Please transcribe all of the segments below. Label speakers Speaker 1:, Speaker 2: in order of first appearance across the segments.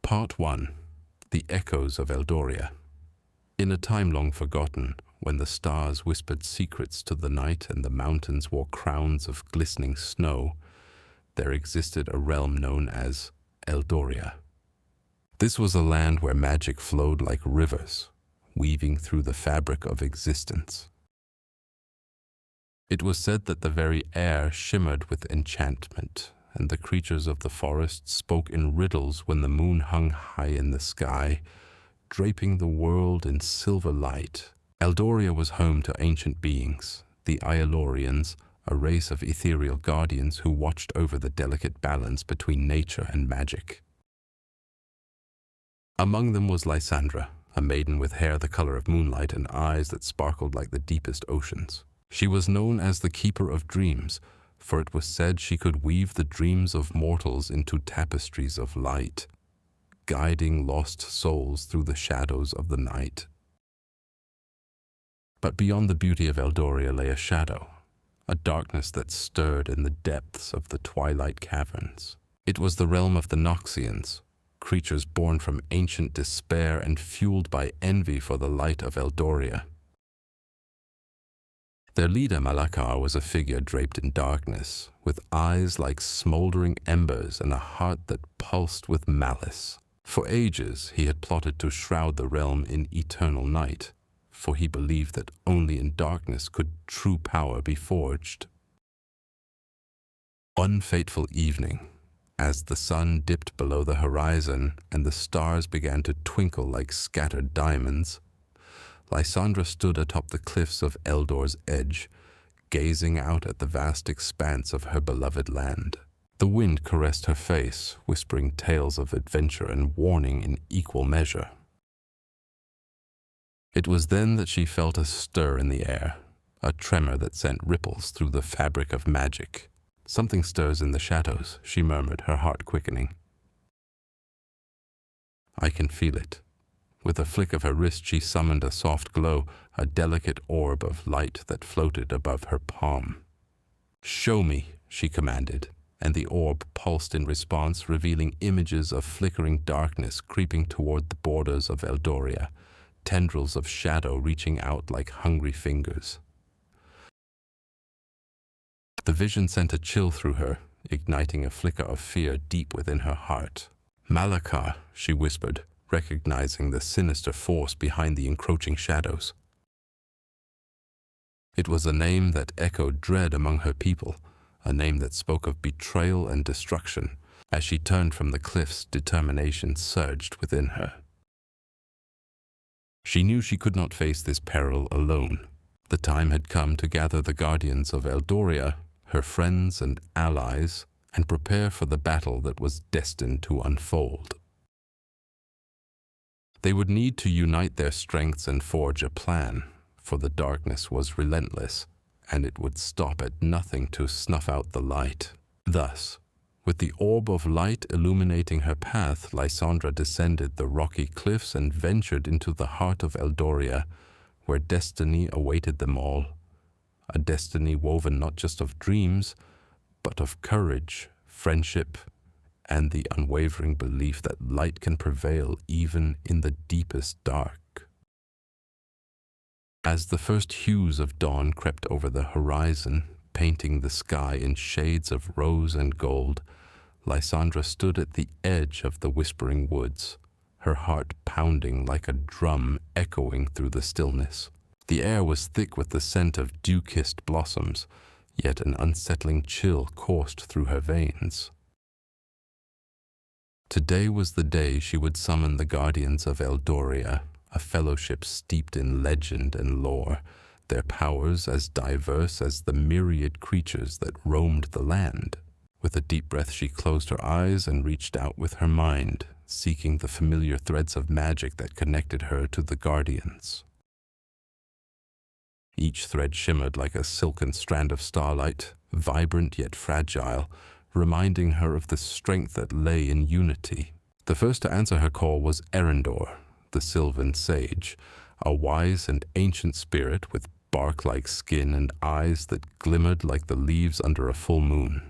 Speaker 1: Part 1. The Echoes of Eldoria. In a time long forgotten, when the stars whispered secrets to the night and the mountains wore crowns of glistening snow, there existed a realm known as Eldoria. This was a land where magic flowed like rivers, weaving through the fabric of existence. It was said that the very air shimmered with enchantment, and the creatures of the forest spoke in riddles when the moon hung high in the sky, draping the world in silver light. Eldoria was home to ancient beings, the Eldorians, a race of ethereal guardians who watched over the delicate balance between nature and magic. Among them was Lysandra, a maiden with hair the color of moonlight and eyes that sparkled like the deepest oceans. She was known as the Keeper of Dreams, for it was said she could weave the dreams of mortals into tapestries of light, guiding lost souls through the shadows of the night. But beyond the beauty of Eldoria lay a shadow, a darkness that stirred in the depths of the twilight caverns. It was the realm of the Noxians, creatures born from ancient despair and fueled by envy for the light of Eldoria. Their leader, Malakar, was a figure draped in darkness, with eyes like smoldering embers and a heart that pulsed with malice. For ages, he had plotted to shroud the realm in eternal night, for he believed that only in darkness could true power be forged. One fateful evening, as the sun dipped below the horizon and the stars began to twinkle like scattered diamonds, Lysandra stood atop the cliffs of Eldor's edge, gazing out at the vast expanse of her beloved land. The wind caressed her face, whispering tales of adventure and warning in equal measure. It was then that she felt a stir in the air, a tremor that sent ripples through the fabric of magic. "Something stirs in the shadows," she murmured, her heart quickening. "I can feel it." With a flick of her wrist, she summoned a soft glow, a delicate orb of light that floated above her palm. "Show me," she commanded, and the orb pulsed in response, revealing images of flickering darkness creeping toward the borders of Eldoria, tendrils of shadow reaching out like hungry fingers. The vision sent a chill through her, igniting a flicker of fear deep within her heart. "Malakar," she whispered, recognizing the sinister force behind the encroaching shadows. It was a name that echoed dread among her people, a name that spoke of betrayal and destruction. As she turned from the cliffs, determination surged within her. She knew she could not face this peril alone. The time had come to gather the guardians of Eldoria, her friends and allies, and prepare for the battle that was destined to unfold. They would need to unite their strengths and forge a plan, for the darkness was relentless, and it would stop at nothing to snuff out the light. Thus, with the orb of light illuminating her path, Lysandra descended the rocky cliffs and ventured into the heart of Eldoria, where destiny awaited them all. A destiny woven not just of dreams, but of courage, friendship, and the unwavering belief that light can prevail even in the deepest dark. As the first hues of dawn crept over the horizon, painting the sky in shades of rose and gold, Lysandra stood at the edge of the whispering woods, her heart pounding like a drum echoing through the stillness. The air was thick with the scent of dew-kissed blossoms, yet an unsettling chill coursed through her veins. Today was the day she would summon the guardians of Eldoria, a fellowship steeped in legend and lore, their powers as diverse as the myriad creatures that roamed the land. With a deep breath, she closed her eyes and reached out with her mind, seeking the familiar threads of magic that connected her to the guardians. Each thread shimmered like a silken strand of starlight, vibrant yet fragile, reminding her of the strength that lay in unity. The first to answer her call was Erendor, the Sylvan Sage, a wise and ancient spirit with bark-like skin and eyes that glimmered like the leaves under a full moon.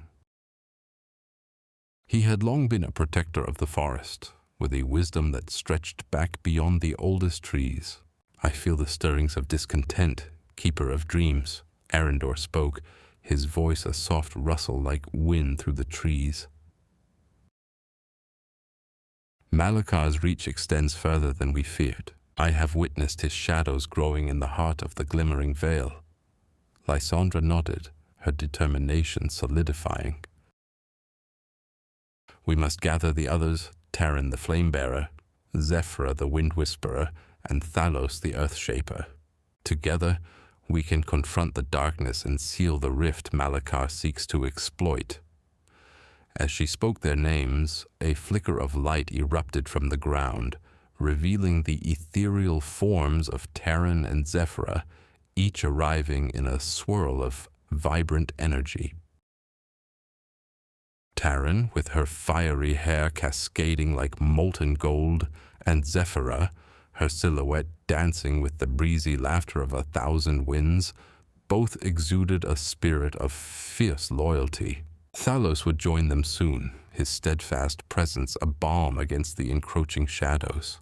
Speaker 1: He had long been a protector of the forest, with a wisdom that stretched back beyond the oldest trees. I feel the stirrings of discontent, keeper of dreams. Arendor spoke, his voice a soft rustle like wind through the trees. Malakar's reach extends further than we feared. I have witnessed his shadows growing in the heart of the glimmering veil. Lysandra nodded, her determination solidifying. We must gather the others, Taran the Flame-bearer, Zephyra the Wind-whisperer, and Thalos the Earth-shaper. Together, we can confront the darkness and seal the rift Malakar seeks to exploit. As she spoke their names, a flicker of light erupted from the ground, revealing the ethereal forms of Taran and Zephyra, each arriving in a swirl of vibrant energy. Taran, with her fiery hair cascading like molten gold, and Zephyra, her silhouette dancing with the breezy laughter of 1,000 winds, both exuded a spirit of fierce loyalty. Thalos would join them soon, his steadfast presence a balm against the encroaching shadows.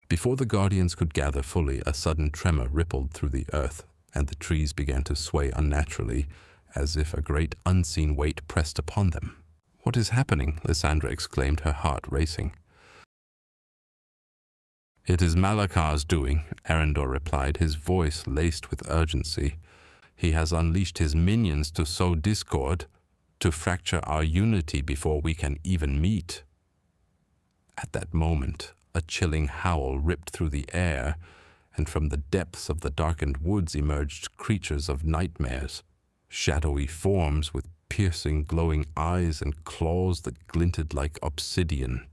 Speaker 1: Before the Guardians could gather fully, a sudden tremor rippled through the earth, and the trees began to sway unnaturally, as if a great unseen weight pressed upon them. "What is happening?" Lysandra exclaimed, her heart racing. "It is Malakar's doing," Arendor replied, his voice laced with urgency. "He has unleashed his minions to sow discord, to fracture our unity before we can even meet." At that moment, a chilling howl ripped through the air, and from the depths of the darkened woods emerged creatures of nightmares, shadowy forms with piercing, glowing eyes and claws that glinted like obsidian.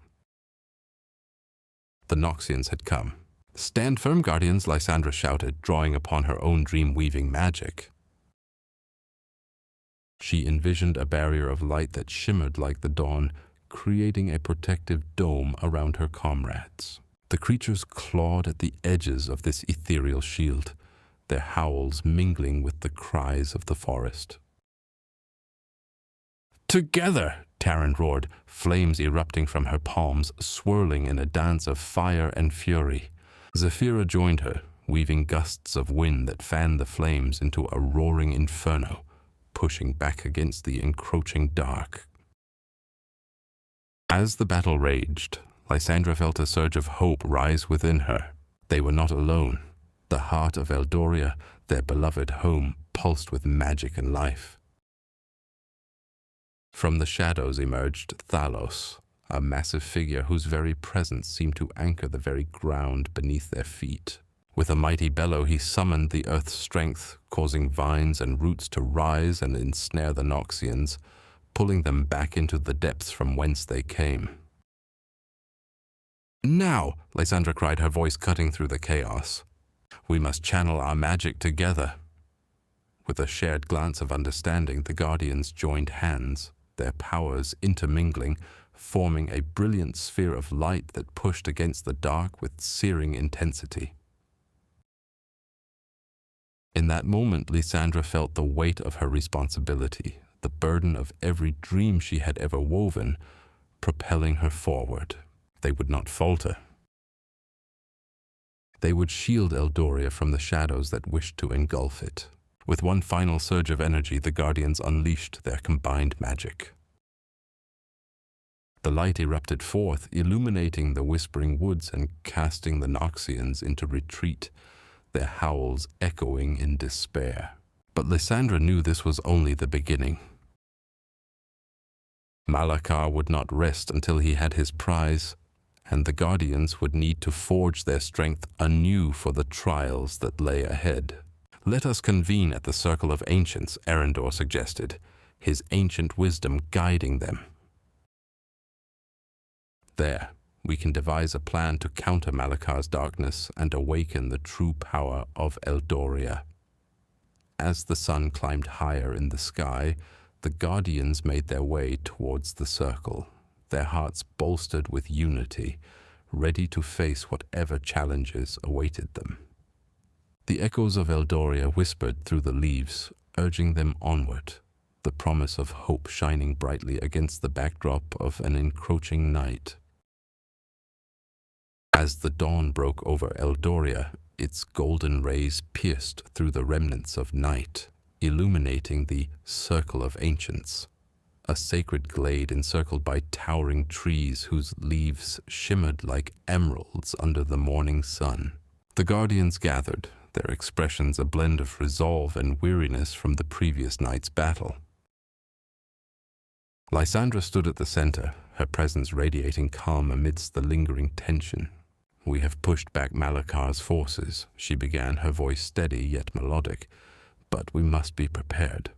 Speaker 1: The Noxians had come. "Stand firm, Guardians," Lysandra shouted, drawing upon her own dream-weaving magic. She envisioned a barrier of light that shimmered like the dawn, creating a protective dome around her comrades. The creatures clawed at the edges of this ethereal shield, their howls mingling with the cries of the forest. "Together!" Taran roared, flames erupting from her palms, swirling in a dance of fire and fury. Zephyra joined her, weaving gusts of wind that fanned the flames into a roaring inferno, pushing back against the encroaching dark. As the battle raged, Lysandra felt a surge of hope rise within her. They were not alone. The heart of Eldoria, their beloved home, pulsed with magic and life. From the shadows emerged Thalos, a massive figure whose very presence seemed to anchor the very ground beneath their feet. With a mighty bellow he summoned the earth's strength, causing vines and roots to rise and ensnare the Noxians, pulling them back into the depths from whence they came. "Now!" Lysandra cried, her voice cutting through the chaos. "We must channel our magic together." With a shared glance of understanding, the Guardians joined hands, their powers intermingling, forming a brilliant sphere of light that pushed against the dark with searing intensity. In that moment, Lysandra felt the weight of her responsibility, the burden of every dream she had ever woven, propelling her forward. They would not falter. They would shield Eldoria from the shadows that wished to engulf it. With one final surge of energy, the Guardians unleashed their combined magic. The light erupted forth, illuminating the whispering woods and casting the Noxians into retreat, their howls echoing in despair. But Lysandra knew this was only the beginning. Malakar would not rest until he had his prize, and the Guardians would need to forge their strength anew for the trials that lay ahead. "Let us convene at the Circle of Ancients," Arendor suggested, his ancient wisdom guiding them. "There, we can devise a plan to counter Malakar's darkness and awaken the true power of Eldoria." As the sun climbed higher in the sky, the Guardians made their way towards the circle, their hearts bolstered with unity, ready to face whatever challenges awaited them. The echoes of Eldoria whispered through the leaves, urging them onward. the promise of hope shining brightly against the backdrop of an encroaching night. As the dawn broke over Eldoria, its golden rays pierced through the remnants of night, illuminating the Circle of Ancients, a sacred glade encircled by towering trees whose leaves shimmered like emeralds under the morning sun. The guardians gathered, their expressions a blend of resolve and weariness from the previous night's battle. Lysandra stood at the center, her presence radiating calm amidst the lingering tension. "We have pushed back Malakar's forces," she began, her voice steady yet melodic, "but we must be prepared.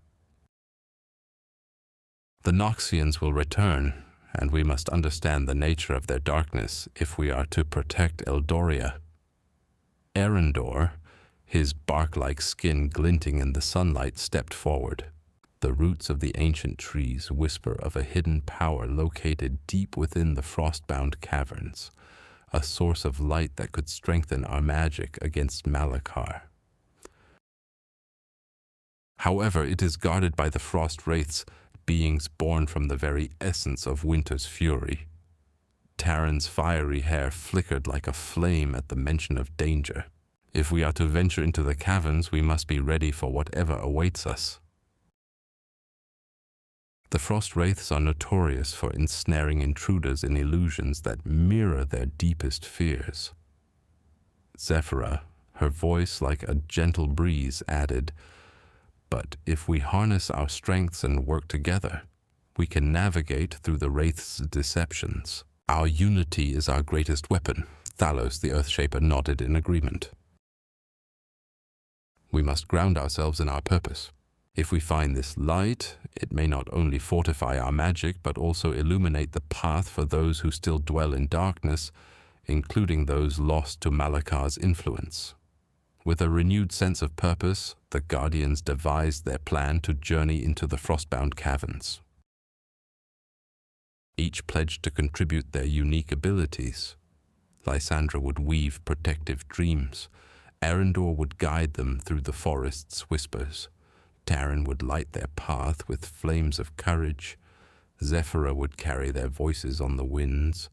Speaker 1: The Noxians will return, and we must understand the nature of their darkness if we are to protect Eldoria." Arendor, his bark-like skin glinting in the sunlight, stepped forward. The roots of the ancient trees whisper of a hidden power located deep within the frost-bound caverns, a source of light that could strengthen our magic against Malakar. However, it is guarded by the frost wraiths, beings born from the very essence of winter's fury. Taryn's fiery hair flickered like a flame at the mention of danger. If we are to venture into the caverns, we must be ready for whatever awaits us. The frost wraiths are notorious for ensnaring intruders in illusions that mirror their deepest fears. Zephyra, her voice like a gentle breeze, added, "But if we harness our strengths and work together, we can navigate through the wraith's deceptions. Our unity is our greatest weapon." Thalos, the Earthshaper, nodded in agreement. "We must ground ourselves in our purpose. If we find this light, it may not only fortify our magic, but also illuminate the path for those who still dwell in darkness, including those lost to Malakar's influence." With a renewed sense of purpose, the Guardians devised their plan to journey into the frostbound caverns. Each pledged to contribute their unique abilities. Lysandra would weave protective dreams. Arendor would guide them through the forest's whispers. Taryn would light their path with flames of courage. Zephyra would carry their voices on the winds,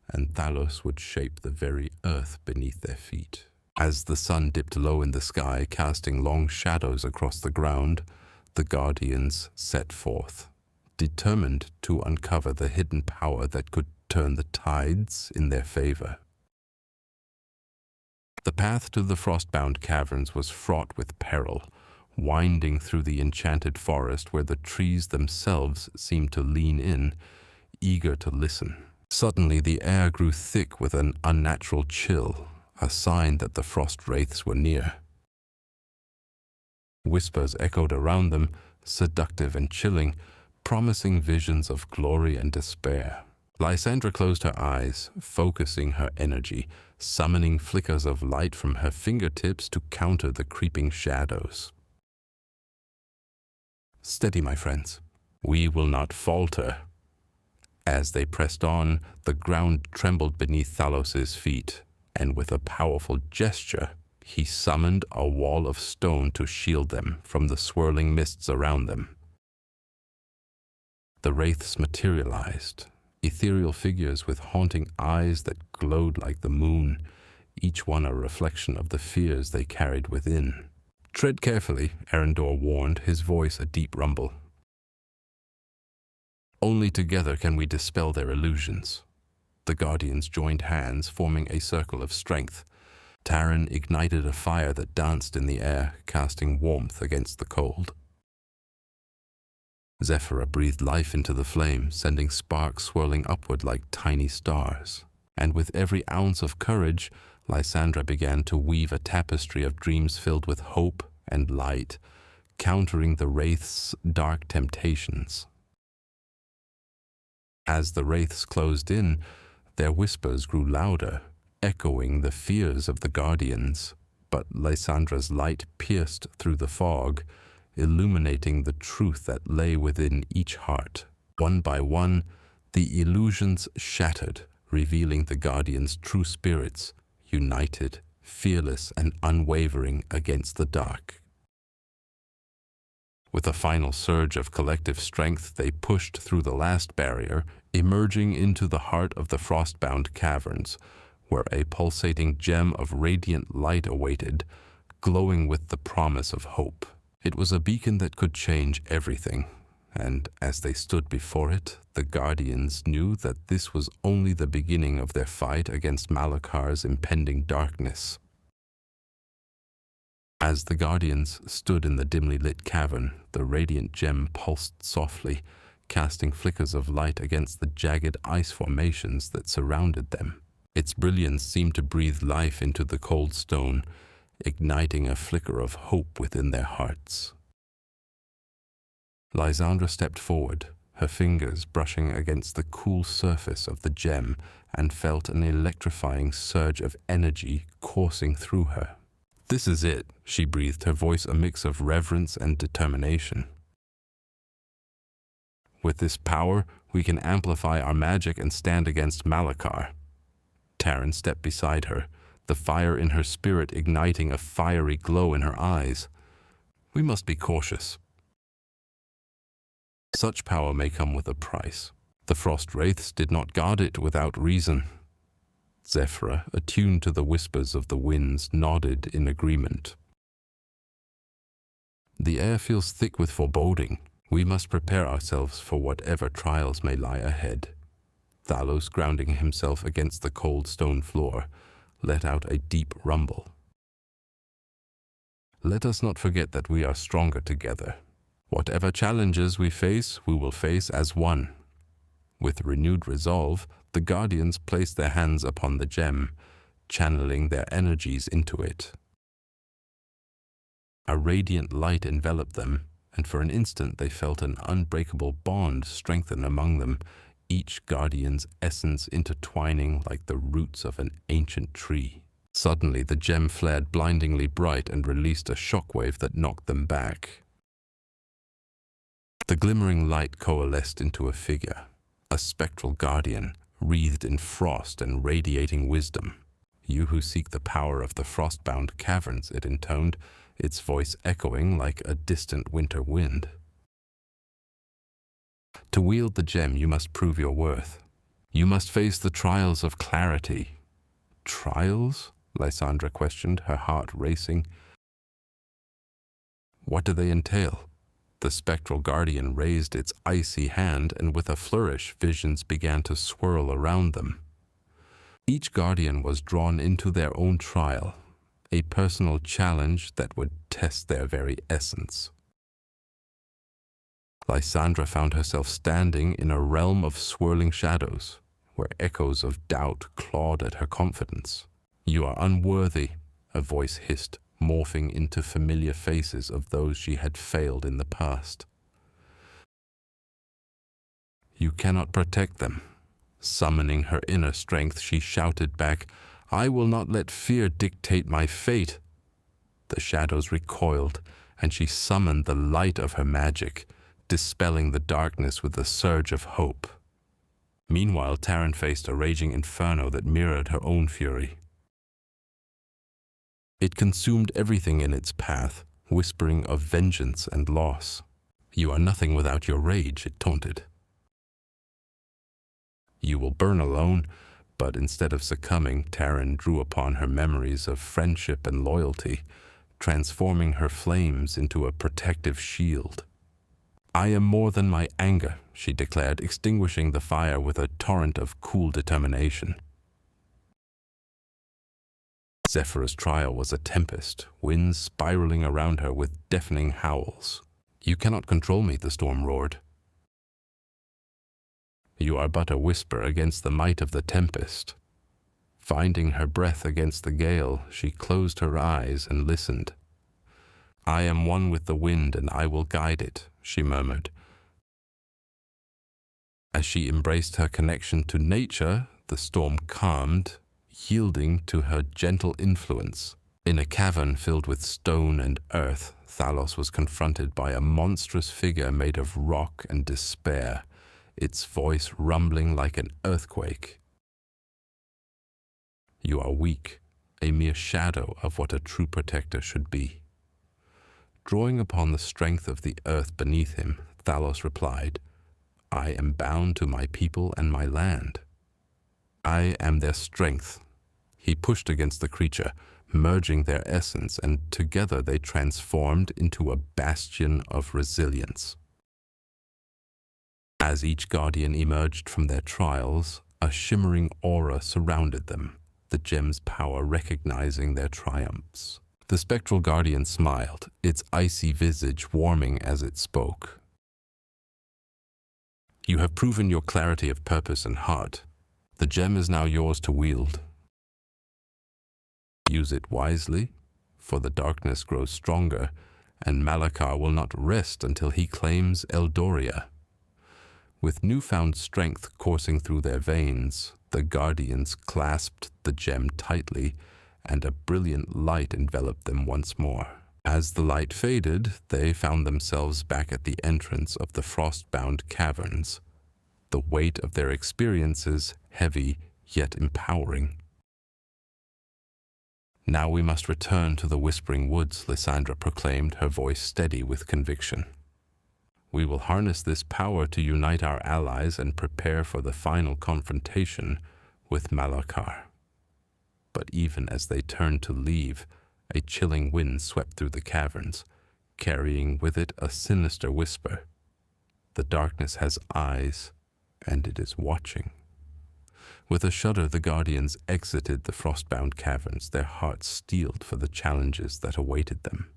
Speaker 1: and Thalos would shape the very earth beneath their feet. As the sun dipped low in the sky, casting long shadows across the ground, the Guardians set forth, determined to uncover the hidden power that could turn the tides in their favor. The path to the frostbound caverns was fraught with peril, winding through the enchanted forest where the trees themselves seemed to lean in, eager to listen. Suddenly the air grew thick with an unnatural chill, a sign that the frost wraiths were near. Whispers echoed around them, seductive and chilling, promising visions of glory and despair. Lysandra closed her eyes, focusing her energy, summoning flickers of light from her fingertips to counter the creeping shadows. "Steady, my friends. We will not falter." As they pressed on, the ground trembled beneath Thalos's feet, and with a powerful gesture, he summoned a wall of stone to shield them from the swirling mists around them. The wraiths materialized, ethereal figures with haunting eyes that glowed like the moon, each one a reflection of the fears they carried within. "Tread carefully," Arendor warned, his voice a deep rumble. "Only together can we dispel their illusions." The Guardians joined hands, forming a circle of strength. Taryn ignited a fire that danced in the air, casting warmth against the cold. Zephyra breathed life into the flame, sending sparks swirling upward like tiny stars. And with every ounce of courage, Lysandra began to weave a tapestry of dreams filled with hope and light, countering the wraiths' dark temptations. As the wraiths closed in, their whispers grew louder, echoing the fears of the Guardians. But Lysandra's light pierced through the fog, illuminating the truth that lay within each heart. One by one, the illusions shattered, revealing the Guardians' true spirits, united, fearless, and unwavering against the dark. With a final surge of collective strength, they pushed through the last barrier, emerging into the heart of the frost-bound caverns, where a pulsating gem of radiant light awaited, glowing with the promise of hope. It was a beacon that could change everything, and as they stood before it, the Guardians knew that this was only the beginning of their fight against Malakar's impending darkness. As the Guardians stood in the dimly lit cavern, the radiant gem pulsed softly, casting flickers of light against the jagged ice formations that surrounded them. Its brilliance seemed to breathe life into the cold stone, igniting a flicker of hope within their hearts. Lysandra stepped forward, her fingers brushing against the cool surface of the gem, and felt an electrifying surge of energy coursing through her. "This is it," she breathed, her voice a mix of reverence and determination. "With this power, we can amplify our magic and stand against Malakar." Taryn stepped beside her, the fire in her spirit igniting a fiery glow in her eyes. "We must be cautious. Such power may come with a price. The frost wraiths did not guard it without reason." Zephyra, attuned to the whispers of the winds, nodded in agreement. "The air feels thick with foreboding. We must prepare ourselves for whatever trials may lie ahead." Thalos, grounding himself against the cold stone floor, let out a deep rumble. "Let us not forget that we are stronger together. Whatever challenges we face, we will face as one." With renewed resolve, the Guardians placed their hands upon the gem, channeling their energies into it. A radiant light enveloped them, and for an instant they felt an unbreakable bond strengthen among them, each Guardian's essence intertwining like the roots of an ancient tree. Suddenly the gem flared blindingly bright and released a shockwave that knocked them back. The glimmering light coalesced into a figure, a spectral guardian, wreathed in frost and radiating wisdom. "You who seek the power of the frost-bound caverns," it intoned, its voice echoing like a distant winter wind. "To wield the gem, you must prove your worth. You must face the trials of clarity." "Trials?" Lysandra questioned, her heart racing. "What do they entail?" The spectral guardian raised its icy hand, and with a flourish, visions began to swirl around them. Each guardian was drawn into their own trial, a personal challenge that would test their very essence. Lysandra found herself standing in a realm of swirling shadows, where echoes of doubt clawed at her confidence. "You are unworthy," a voice hissed, morphing into familiar faces of those she had failed in the past. "You cannot protect them." Summoning her inner strength, she shouted back, "I will not let fear dictate my fate." The shadows recoiled, and she summoned the light of her magic, dispelling the darkness with a surge of hope. Meanwhile, Taryn faced a raging inferno that mirrored her own fury. It consumed everything in its path, whispering of vengeance and loss. "You are nothing without your rage," it taunted. "You will burn alone," but instead of succumbing, Taryn drew upon her memories of friendship and loyalty, transforming her flames into a protective shield. "I am more than my anger," she declared, extinguishing the fire with a torrent of cool determination. Zephyra's trial was a tempest, winds spiraling around her with deafening howls. "You cannot control me," the storm roared. "You are but a whisper against the might of the tempest." Finding her breath against the gale, she closed her eyes and listened. "I am one with the wind, and I will guide it," she murmured. As she embraced her connection to nature, the storm calmed, yielding to her gentle influence. In a cavern filled with stone and earth, Thalos was confronted by a monstrous figure made of rock and despair, its voice rumbling like an earthquake. "You are weak, a mere shadow of what a true protector should be. Drawing upon the strength of the earth beneath him, Thalos replied, "I am bound to my people and my land. I am their strength." He pushed against the creature, merging their essence, and together they transformed into a bastion of resilience. As each guardian emerged from their trials, a shimmering aura surrounded them, the gem's power recognizing their triumphs. The spectral guardian smiled, its icy visage warming as it spoke. "You have proven your clarity of purpose and heart. The gem is now yours to wield. Use it wisely, for the darkness grows stronger, and Malakar will not rest until he claims Eldoria." With newfound strength coursing through their veins, the guardians clasped the gem tightly, and a brilliant light enveloped them once more. As the light faded, they found themselves back at the entrance of the frost-bound caverns, the weight of their experiences heavy yet empowering. "Now we must return to the Whispering Woods," Lysandra proclaimed, her voice steady with conviction. "We will harness this power to unite our allies and prepare for the final confrontation with Malakar." But even as they turned to leave, a chilling wind swept through the caverns, carrying with it a sinister whisper. "The darkness has eyes, and it is watching." With a shudder, the guardians exited the frost-bound caverns, their hearts steeled for the challenges that awaited them.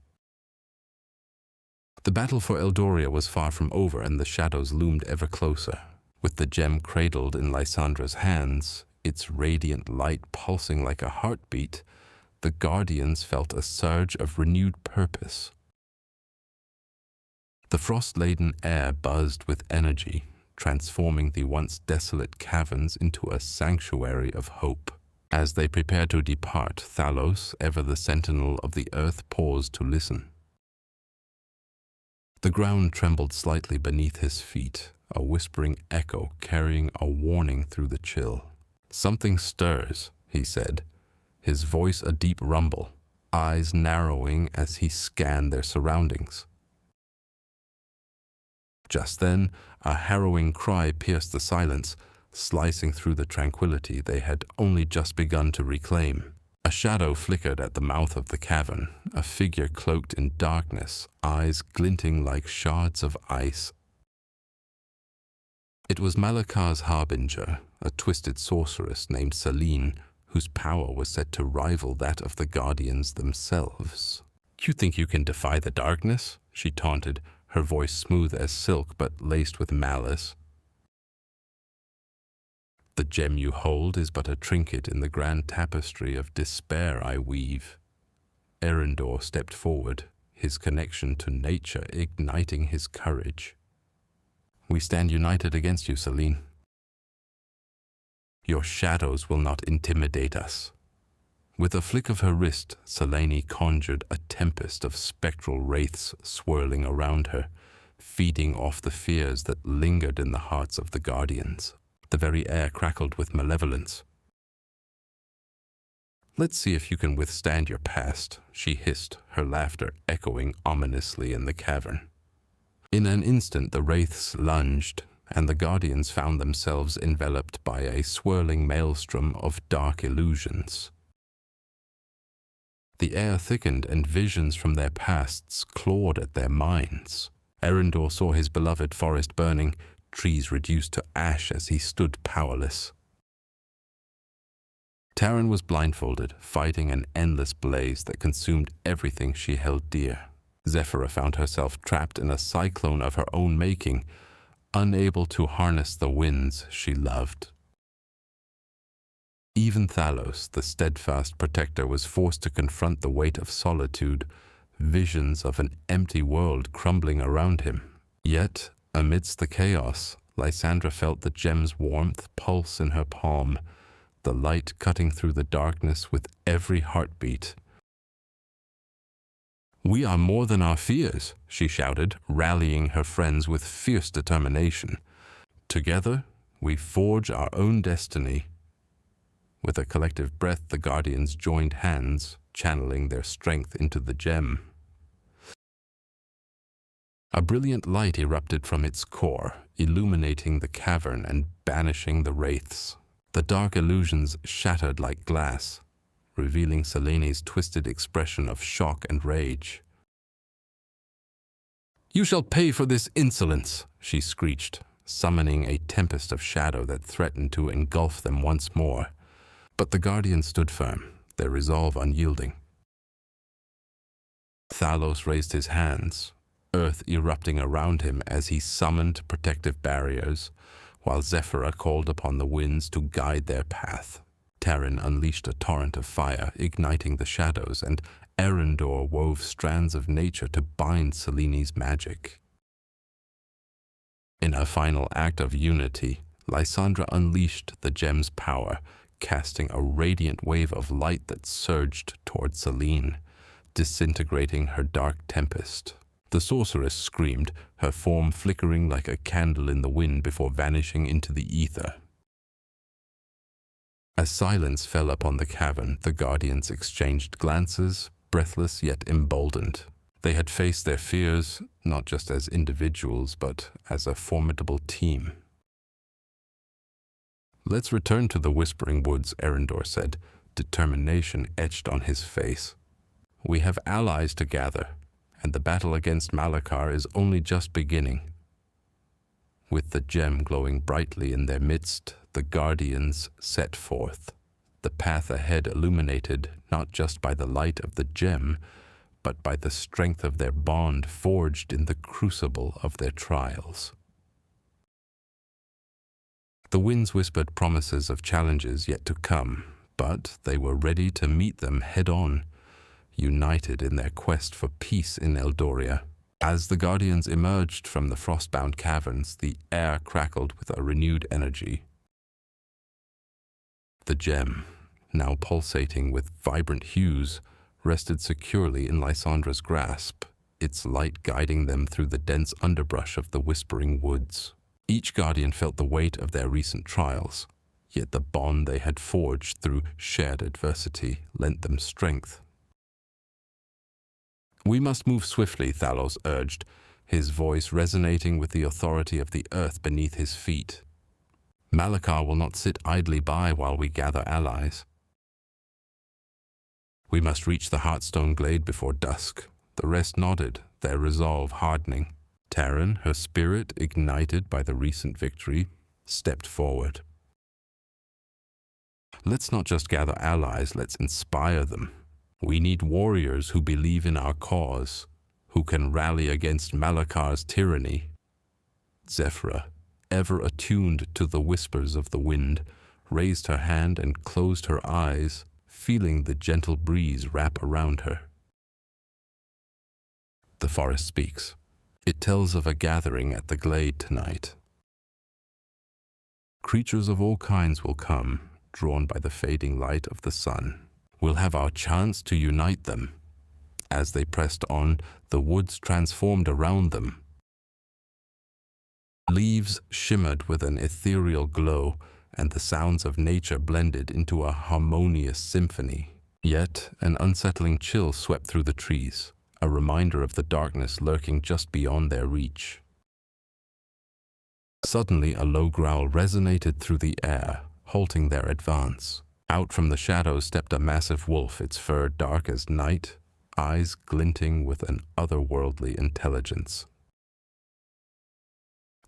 Speaker 1: The battle for Eldoria was far from over, and the shadows loomed ever closer. With the gem cradled in Lysandra's hands, its radiant light pulsing like a heartbeat, the guardians felt a surge of renewed purpose. The frost-laden air buzzed with energy, transforming the once desolate caverns into a sanctuary of hope. As they prepared to depart, Thalos, ever the sentinel of the earth, paused to listen. The ground trembled slightly beneath his feet, a whispering echo carrying a warning through the chill. "Something stirs," he said, his voice a deep rumble, eyes narrowing as he scanned their surroundings. Just then, a harrowing cry pierced the silence, slicing through the tranquility they had only just begun to reclaim. A shadow flickered at the mouth of the cavern, a figure cloaked in darkness, eyes glinting like shards of ice. It was Malakar's harbinger, a twisted sorceress named Selene, whose power was said to rival that of the guardians themselves. "You think you can defy the darkness?" she taunted, her voice smooth as silk but laced with malice. "The gem you hold is but a trinket in the grand tapestry of despair I weave." Erendor stepped forward, his connection to nature igniting his courage. "We stand united against you, Selene. Your shadows will not intimidate us." With a flick of her wrist, Selene conjured a tempest of spectral wraiths swirling around her, feeding off the fears that lingered in the hearts of the guardians. The very air crackled with malevolence. "Let's see if you can withstand your past," she hissed, her laughter echoing ominously in the cavern. In an instant the wraiths lunged, and the guardians found themselves enveloped by a swirling maelstrom of dark illusions. The air thickened, and visions from their pasts clawed at their minds. Erendor saw his beloved forest burning, trees reduced to ash as he stood powerless. Taryn was blindfolded, fighting an endless blaze that consumed everything she held dear. Zephyra found herself trapped in a cyclone of her own making, unable to harness the winds she loved. Even Thalos, the steadfast protector, was forced to confront the weight of solitude, visions of an empty world crumbling around him. Yet, amidst the chaos, Lysandra felt the gem's warmth pulse in her palm, the light cutting through the darkness with every heartbeat. "We are more than our fears," she shouted, rallying her friends with fierce determination. "Together, we forge our own destiny." With a collective breath, the guardians joined hands, channeling their strength into the gem. A brilliant light erupted from its core, illuminating the cavern and banishing the wraiths. The dark illusions shattered like glass, revealing Selene's twisted expression of shock and rage. "You shall pay for this insolence," she screeched, summoning a tempest of shadow that threatened to engulf them once more. But the Guardians stood firm, their resolve unyielding. Thalos raised his hands, earth erupting around him as he summoned protective barriers, while Zephyra called upon the winds to guide their path. Terran unleashed a torrent of fire, igniting the shadows, and Erendor wove strands of nature to bind Selene's magic. In a final act of unity, Lysandra unleashed the gem's power, casting a radiant wave of light that surged toward Selene, disintegrating her dark tempest. The sorceress screamed, her form flickering like a candle in the wind before vanishing into the ether. As silence fell upon the cavern, the Guardians exchanged glances, breathless yet emboldened. They had faced their fears not just as individuals, but as a formidable team. "Let's return to the Whispering Woods," Erendor said, determination etched on his face. "We have allies to gather, and the battle against Malakar is only just beginning." With the gem glowing brightly in their midst, the Guardians set forth, the path ahead illuminated not just by the light of the gem, but by the strength of their bond forged in the crucible of their trials. The winds whispered promises of challenges yet to come, but they were ready to meet them head-on, united in their quest for peace in Eldoria. As the Guardians emerged from the frostbound caverns, the air crackled with a renewed energy. The gem, now pulsating with vibrant hues, rested securely in Lysandra's grasp, its light guiding them through the dense underbrush of the Whispering Woods. Each Guardian felt the weight of their recent trials, yet the bond they had forged through shared adversity lent them strength. "We must move swiftly," Thalos urged, his voice resonating with the authority of the earth beneath his feet. "Malakar will not sit idly by while we gather allies." "We must reach the Heartstone Glade before dusk." The rest nodded, their resolve hardening. Terran, her spirit ignited by the recent victory, stepped forward. "Let's not just gather allies, let's inspire them. We need warriors who believe in our cause, who can rally against Malakar's tyranny." Zephyra, ever attuned to the whispers of the wind, raised her hand and closed her eyes, feeling the gentle breeze wrap around her. The forest speaks. It tells of a gathering at the glade tonight. Creatures of all kinds will come, drawn by the fading light of the sun. We'll have our chance to unite them. As they pressed on, the woods transformed around them. Leaves shimmered with an ethereal glow, and the sounds of nature blended into a harmonious symphony. Yet an unsettling chill swept through the trees, a reminder of the darkness lurking just beyond their reach. Suddenly a low growl resonated through the air, halting their advance. Out from the shadows stepped a massive wolf, its fur dark as night, eyes glinting with an otherworldly intelligence.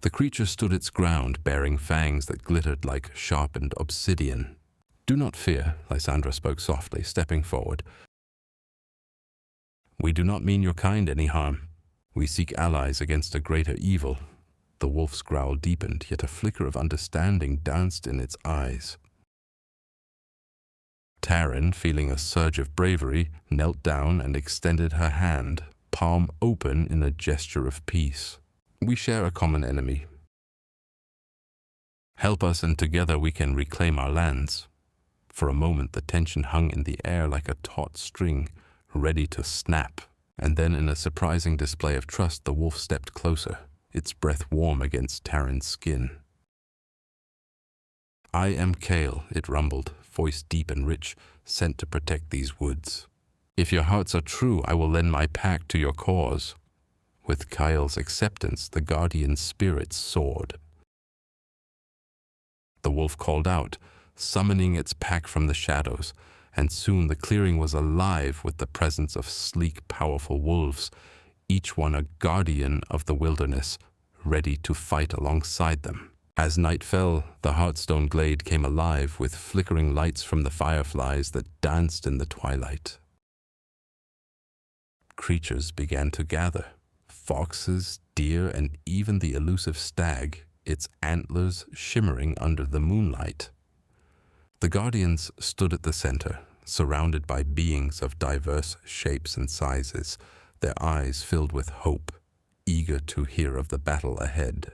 Speaker 1: The creature stood its ground, bearing fangs that glittered like sharpened obsidian. "Do not fear," Lysandra spoke softly, stepping forward. "We do not mean your kind any harm. We seek allies against a greater evil." The wolf's growl deepened, yet a flicker of understanding danced in its eyes. Taryn, feeling a surge of bravery, knelt down and extended her hand, palm open in a gesture of peace. "We share a common enemy. Help us and together we can reclaim our lands." For a moment the tension hung in the air like a taut string, ready to snap. And then in a surprising display of trust, the wolf stepped closer, its breath warm against Taryn's skin. "I am Kale," it rumbled, voice deep and rich, sent to protect these woods. "If your hearts are true, I will lend my pack to your cause. With Kyle's acceptance, the guardian spirit soared. The wolf called out, summoning its pack from the shadows, and soon the clearing was alive with the presence of sleek, powerful wolves, each one a guardian of the wilderness, ready to fight alongside them. As night fell, the Heartstone glade came alive with flickering lights from the fireflies that danced in the twilight. Creatures began to gather. Foxes, deer, and even the elusive stag, its antlers shimmering under the moonlight. The guardians stood at the center, surrounded by beings of diverse shapes and sizes, their eyes filled with hope, eager to hear of the battle ahead.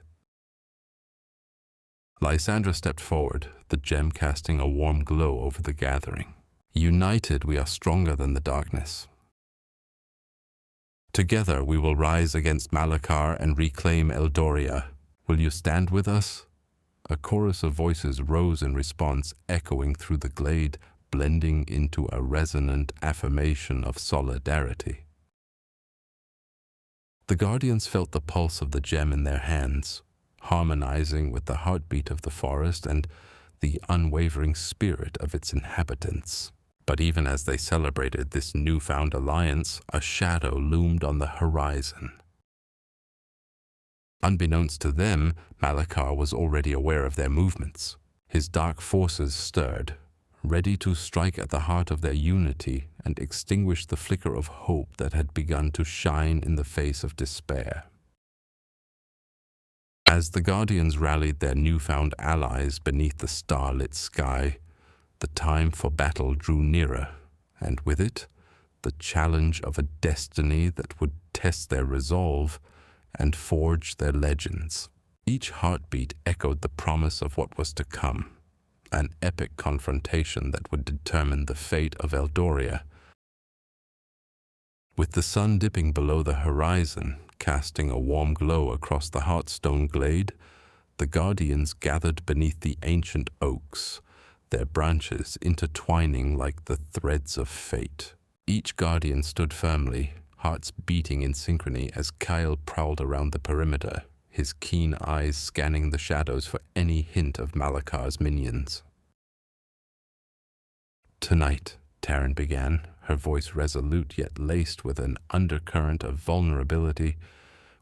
Speaker 1: Lysandra stepped forward, the gem casting a warm glow over the gathering. United, we are stronger than the darkness. Together we will rise against Malakar and reclaim Eldoria. Will you stand with us? A chorus of voices rose in response, echoing through the glade, blending into a resonant affirmation of solidarity. The guardians felt the pulse of the gem in their hands, harmonizing with the heartbeat of the forest and the unwavering spirit of its inhabitants. But even as they celebrated this newfound alliance, a shadow loomed on the horizon. Unbeknownst to them, Malakar was already aware of their movements. His dark forces stirred, ready to strike at the heart of their unity and extinguish the flicker of hope that had begun to shine in the face of despair. As the Guardians rallied their newfound allies beneath the starlit sky, the time for battle drew nearer, and with it, the challenge of a destiny that would test their resolve and forge their legends. Each heartbeat echoed the promise of what was to come, an epic confrontation that would determine the fate of Eldoria. With the sun dipping below the horizon, casting a warm glow across the Heartstone glade, the Guardians gathered beneath the ancient oaks, their branches intertwining like the threads of fate. Each Guardian stood firmly, hearts beating in synchrony as Kyle prowled around the perimeter, his keen eyes scanning the shadows for any hint of Malakar's minions. "Tonight," Taryn began, her voice resolute yet laced with an undercurrent of vulnerability,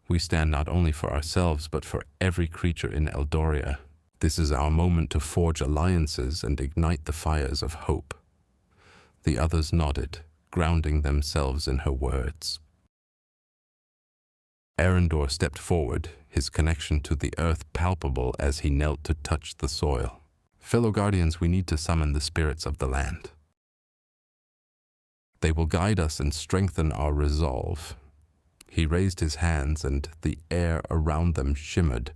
Speaker 1: "we stand not only for ourselves but for every creature in Eldoria. This is our moment to forge alliances and ignite the fires of hope." The others nodded, grounding themselves in her words. Arendor stepped forward, his connection to the earth palpable as he knelt to touch the soil. "Fellow Guardians, we need to summon the spirits of the land. They will guide us and strengthen our resolve." He raised his hands, and the air around them shimmered,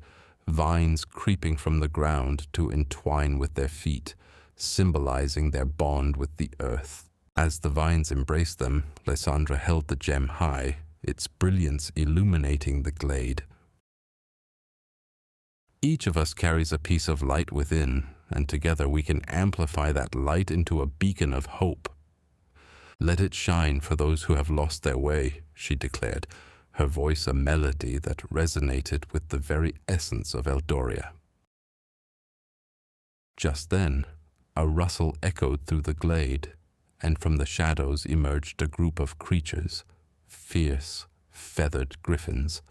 Speaker 1: vines creeping from the ground to entwine with their feet, symbolizing their bond with the earth. As the vines embraced them, Lysandra held the gem high, its brilliance illuminating the glade. "Each of us carries a piece of light within, and together we can amplify that light into a beacon of hope. Let it shine for those who have lost their way," she declared, her voice a melody that resonated with the very essence of Eldoria. Just then, a rustle echoed through the glade, and from the shadows emerged a group of creatures, fierce, feathered griffins,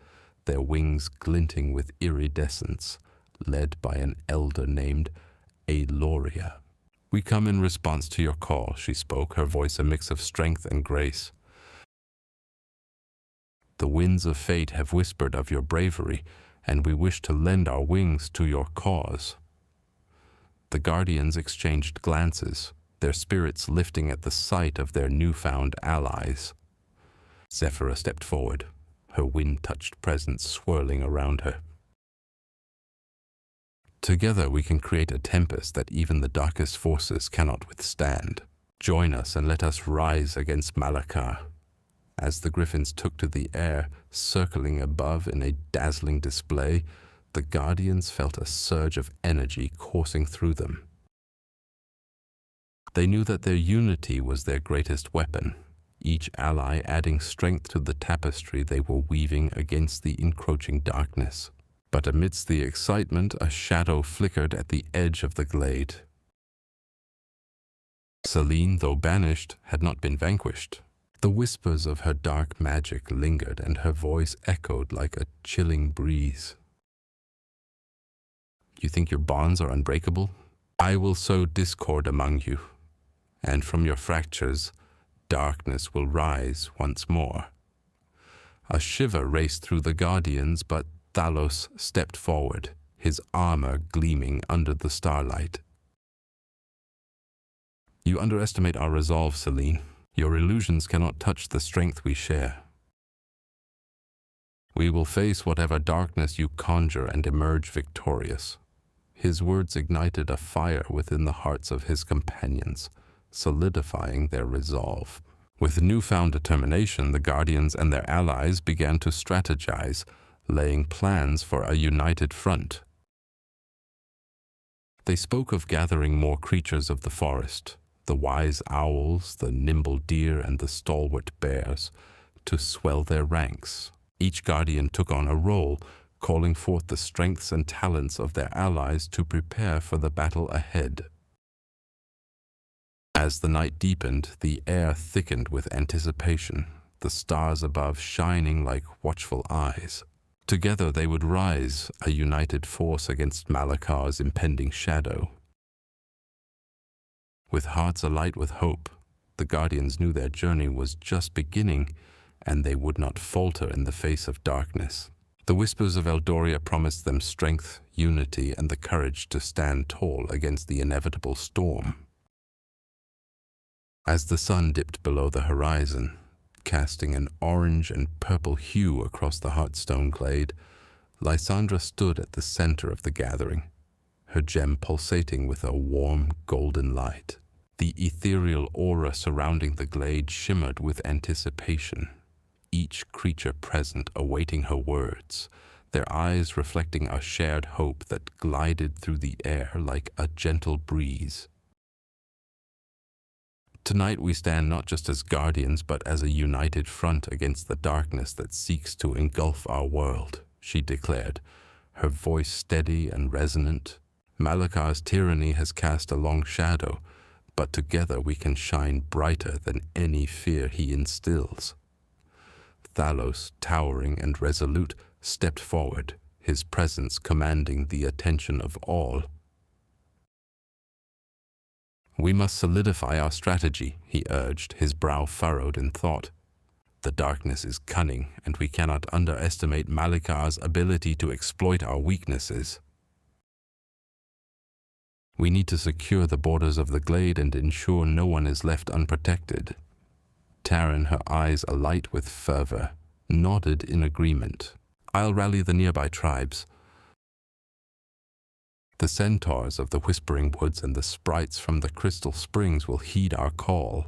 Speaker 1: their wings glinting with iridescence, led by an elder named Eldoria. "We come in response to your call," she spoke, her voice a mix of strength and grace. "The winds of fate have whispered of your bravery, and we wish to lend our wings to your cause." The Guardians exchanged glances, their spirits lifting at the sight of their newfound allies. Zephyra stepped forward, her wind-touched presence swirling around her. "Together we can create a tempest that even the darkest forces cannot withstand. Join us and let us rise against Malakar." As the griffins took to the air, circling above in a dazzling display, the Guardians felt a surge of energy coursing through them. They knew that their unity was their greatest weapon, each ally adding strength to the tapestry they were weaving against the encroaching darkness. But amidst the excitement, a shadow flickered at the edge of the glade. Celine, though banished, had not been vanquished. The whispers of her dark magic lingered, and her voice echoed like a chilling breeze. You think your bonds are unbreakable? I will sow discord among you, and from your fractures, darkness will rise once more. A shiver raced through the Guardians, but Thalos stepped forward, his armor gleaming under the starlight. You underestimate our resolve, Celine. Your illusions cannot touch the strength we share. We will face whatever darkness you conjure and emerge victorious. His words ignited a fire within the hearts of his companions, solidifying their resolve. With newfound determination, the Guardians and their allies began to strategize, laying plans for a united front. They spoke of gathering more creatures of the forest, the wise owls, the nimble deer, and the stalwart bears, to swell their ranks. Each Guardian took on a role, calling forth the strengths and talents of their allies to prepare for the battle ahead. As the night deepened, the air thickened with anticipation, the stars above shining like watchful eyes. Together they would rise, a united force against Malakar's impending shadow. With hearts alight with hope, the Guardians knew their journey was just beginning, and they would not falter in the face of darkness. The whispers of Eldoria promised them strength, unity, and the courage to stand tall against the inevitable storm. As the sun dipped below the horizon, casting an orange and purple hue across the Heartstone glade, Lysandra stood at the center of the gathering, her gem pulsating with a warm golden light. The ethereal aura surrounding the glade shimmered with anticipation, each creature present awaiting her words, their eyes reflecting a shared hope that glided through the air like a gentle breeze. Tonight we stand not just as guardians, but as a united front against the darkness that seeks to engulf our world, she declared, her voice steady and resonant. Malakar's tyranny has cast a long shadow, but together we can shine brighter than any fear he instills. Thalos, towering and resolute, stepped forward, his presence commanding the attention of all. We must solidify our strategy, he urged, his brow furrowed in thought. The darkness is cunning, and we cannot underestimate Malakar's ability to exploit our weaknesses. We need to secure the borders of the glade and ensure no one is left unprotected. Taryn, her eyes alight with fervor, nodded in agreement. I'll rally the nearby tribes. The centaurs of the Whispering Woods and the sprites from the Crystal Springs will heed our call.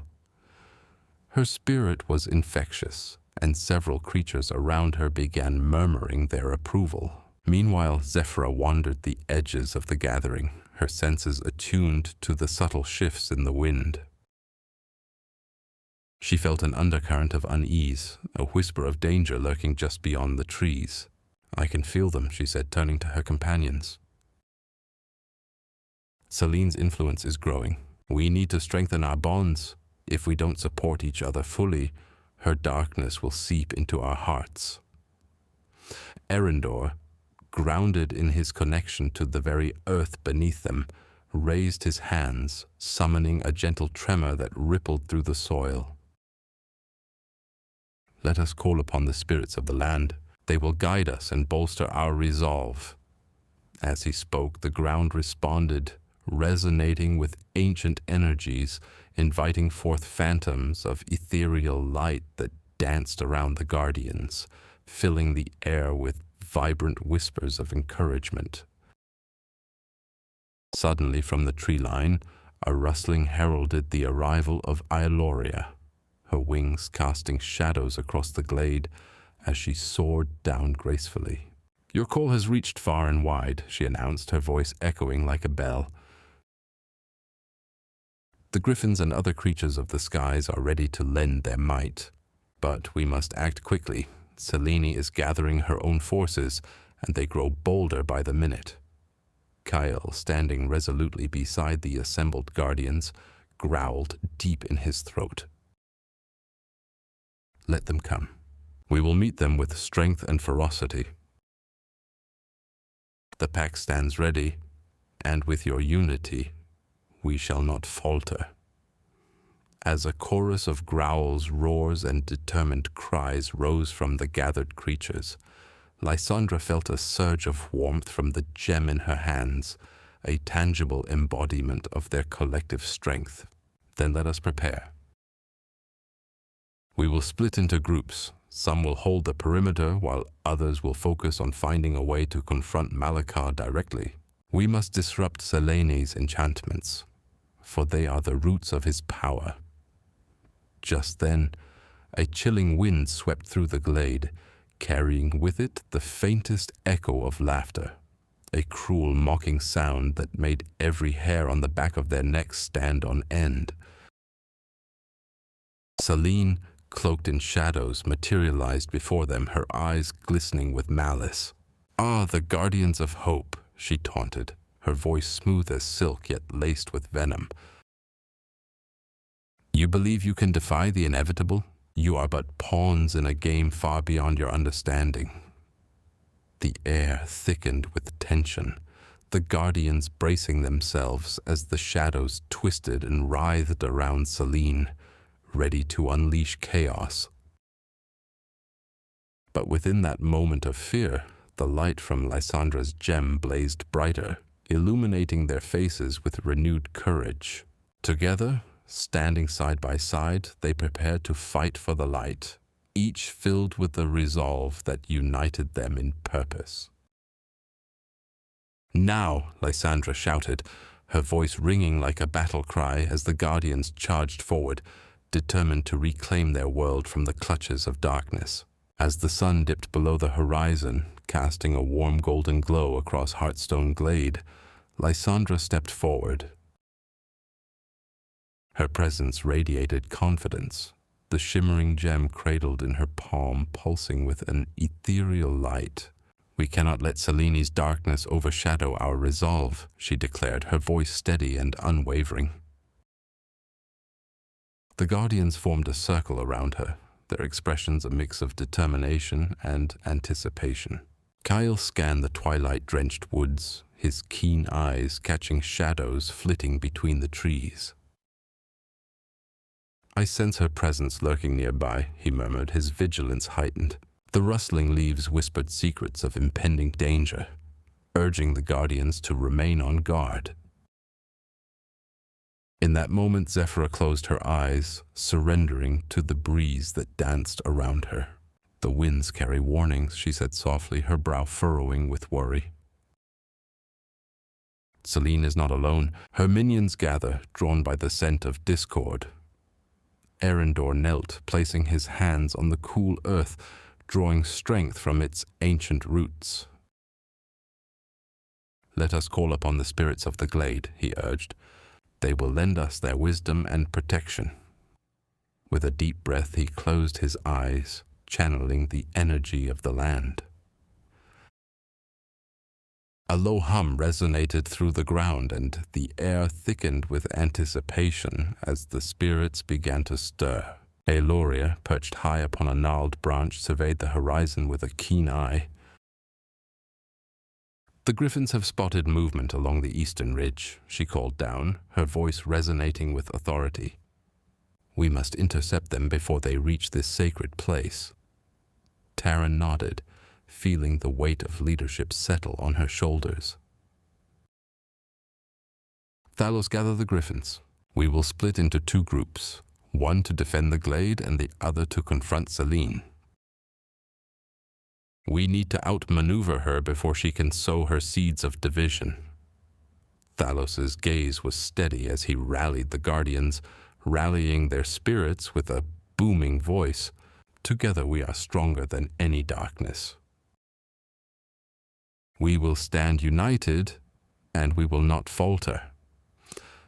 Speaker 1: Her spirit was infectious, and several creatures around her began murmuring their approval. Meanwhile, Zephyra wandered the edges of the gathering, her senses attuned to the subtle shifts in the wind. She felt an undercurrent of unease, a whisper of danger lurking just beyond the trees. I can feel them, she said, turning to her companions. Celine's influence is growing. We need to strengthen our bonds. If we don't support each other fully, her darkness will seep into our hearts. Erendor, grounded in his connection to the very earth beneath them, raised his hands, summoning a gentle tremor that rippled through the soil. Let us call upon the spirits of the land. They will guide us and bolster our resolve. As he spoke, the ground responded, resonating with ancient energies, inviting forth phantoms of ethereal light that danced around the guardians, filling the air with vibrant whispers of encouragement. Suddenly, from the tree line, a rustling heralded the arrival of Eldoria, her wings casting shadows across the glade as she soared down gracefully. Your call has reached far and wide, she announced, her voice echoing like a bell. The griffins and other creatures of the skies are ready to lend their might. But we must act quickly. Selene is gathering her own forces, and they grow bolder by the minute. Kyle, standing resolutely beside the assembled guardians, growled deep in his throat. Let them come. We will meet them with strength and ferocity. The pack stands ready, and with your unity, we shall not falter. As a chorus of growls, roars, and determined cries rose from the gathered creatures, Lysandra felt a surge of warmth from the gem in her hands, a tangible embodiment of their collective strength. Then let us prepare. We will split into groups. Some will hold the perimeter, while others will focus on finding a way to confront Malakar directly. We must disrupt Selene's enchantments, for they are the roots of his power. Just then, a chilling wind swept through the glade, carrying with it the faintest echo of laughter, a cruel mocking sound that made every hair on the back of their necks stand on end. Selene, cloaked in shadows, materialized before them, her eyes glistening with malice. "Ah, the guardians of hope," she taunted, her voice smooth as silk yet laced with venom. "You believe you can defy the inevitable? You are but pawns in a game far beyond your understanding." The air thickened with tension, the guardians bracing themselves as the shadows twisted and writhed around Selene, ready to unleash chaos. But within that moment of fear, the light from Lysandra's gem blazed brighter, illuminating their faces with renewed courage. Together, standing side by side, they prepared to fight for the light, each filled with the resolve that united them in purpose. "Now!" Lysandra shouted, her voice ringing like a battle cry as the guardians charged forward, determined to reclaim their world from the clutches of darkness. As the sun dipped below the horizon, casting a warm golden glow across Heartstone Glade, Lysandra stepped forward. Her presence radiated confidence, the shimmering gem cradled in her palm pulsing with an ethereal light. "We cannot let Selene's darkness overshadow our resolve," she declared, her voice steady and unwavering. The guardians formed a circle around her, their expressions a mix of determination and anticipation. Kyle scanned the twilight-drenched woods, his keen eyes catching shadows flitting between the trees. "I sense her presence lurking nearby," he murmured, his vigilance heightened. The rustling leaves whispered secrets of impending danger, urging the guardians to remain on guard. In that moment, Zephyra closed her eyes, surrendering to the breeze that danced around her. "The winds carry warnings," she said softly, her brow furrowing with worry. Selene is not alone. Her minions gather, drawn by the scent of discord. Erendor knelt, placing his hands on the cool earth, drawing strength from its ancient roots. "Let us call upon the spirits of the glade," he urged. "They will lend us their wisdom and protection." With a deep breath, he closed his eyes, channeling the energy of the land. A low hum resonated through the ground, and the air thickened with anticipation as the spirits began to stir. Eldoria, perched high upon a gnarled branch, surveyed the horizon with a keen eye. "The griffins have spotted movement along the eastern ridge," she called down, her voice resonating with authority. "We must intercept them before they reach this sacred place." Taryn nodded, feeling the weight of leadership settle on her shoulders. "Thalos, gather the griffins. We will split into 2 groups, one to defend the glade and the other to confront Selene. We need to outmaneuver her before she can sow her seeds of division." Thalos's gaze was steady as he rallied the guardians, rallying their spirits with a booming voice. "Together we are stronger than any darkness. We will stand united, and we will not falter."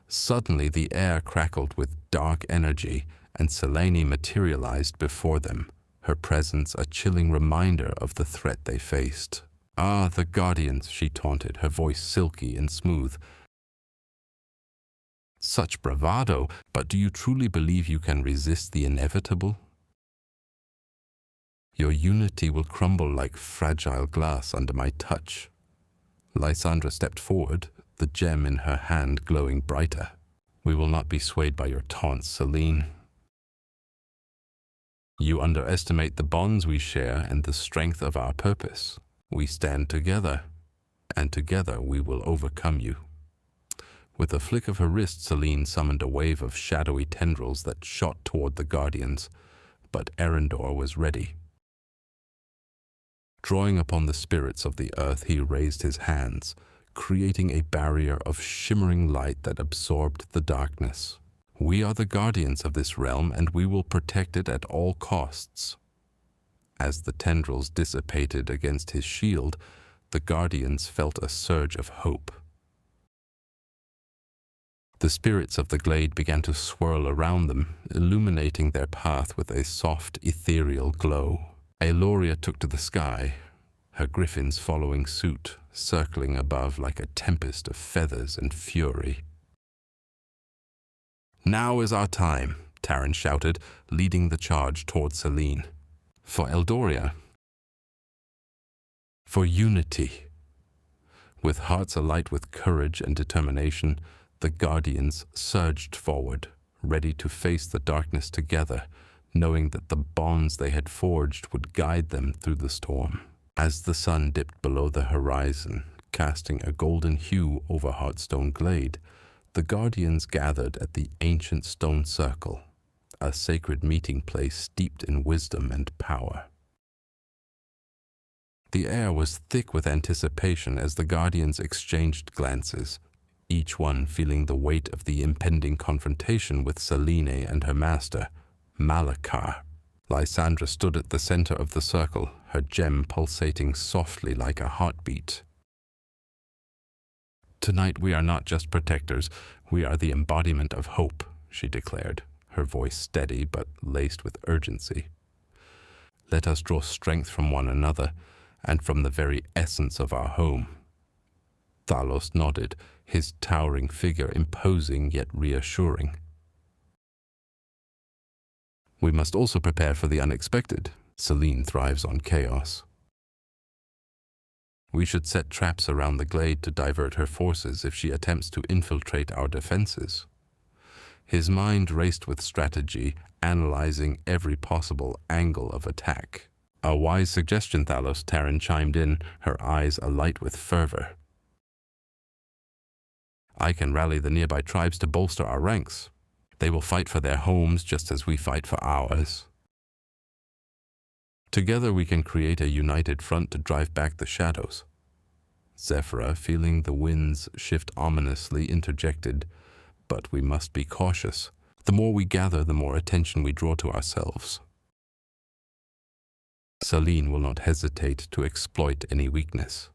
Speaker 1: Suddenly the air crackled with dark energy, and Selene materialized before them, her presence a chilling reminder of the threat they faced. "Ah, the Guardians," she taunted, her voice silky and smooth. "Such bravado, but do you truly believe you can resist the inevitable? Your unity will crumble like fragile glass under my touch." Lysandra stepped forward, the gem in her hand glowing brighter. "We will not be swayed by your taunts, Selene. You underestimate the bonds we share and the strength of our purpose. We stand together, and together we will overcome you." With a flick of her wrist, Selene summoned a wave of shadowy tendrils that shot toward the Guardians, but Erendor was ready. Drawing upon the spirits of the earth, he raised his hands, creating a barrier of shimmering light that absorbed the darkness. "We are the guardians of this realm, and we will protect it at all costs." As the tendrils dissipated against his shield, the Guardians felt a surge of hope. The spirits of the glade began to swirl around them, illuminating their path with a soft, ethereal glow. Eldoria took to the sky, her griffins following suit, circling above like a tempest of feathers and fury. "Now is our time," Taran shouted, leading the charge toward Selene. "For Eldoria. For unity." With hearts alight with courage and determination, the Guardians surged forward, ready to face the darkness together, knowing that the bonds they had forged would guide them through the storm. As the sun dipped below the horizon, casting a golden hue over Heartstone Glade, the Guardians gathered at the ancient stone circle, a sacred meeting place steeped in wisdom and power. The air was thick with anticipation as the Guardians exchanged glances, each one feeling the weight of the impending confrontation with Selene and her master, Malakar. Lysandra stood at the center of the circle, her gem pulsating softly like a heartbeat. "Tonight we are not just protectors, we are the embodiment of hope," she declared, her voice steady but laced with urgency. "Let us draw strength from one another and from the very essence of our home." Thalos nodded, his towering figure imposing yet reassuring. "We must also prepare for the unexpected. Selene thrives on chaos. We should set traps around the glade to divert her forces if she attempts to infiltrate our defenses." His mind raced with strategy, analyzing every possible angle of attack. "A wise suggestion, Thalos," Taran chimed in, her eyes alight with fervor. "I can rally the nearby tribes to bolster our ranks. They will fight for their homes just as we fight for ours. Together we can create a united front to drive back the shadows." Zephyra, feeling the winds shift ominously, interjected, "But we must be cautious. The more we gather, the more attention we draw to ourselves. Selene will not hesitate to exploit any weakness."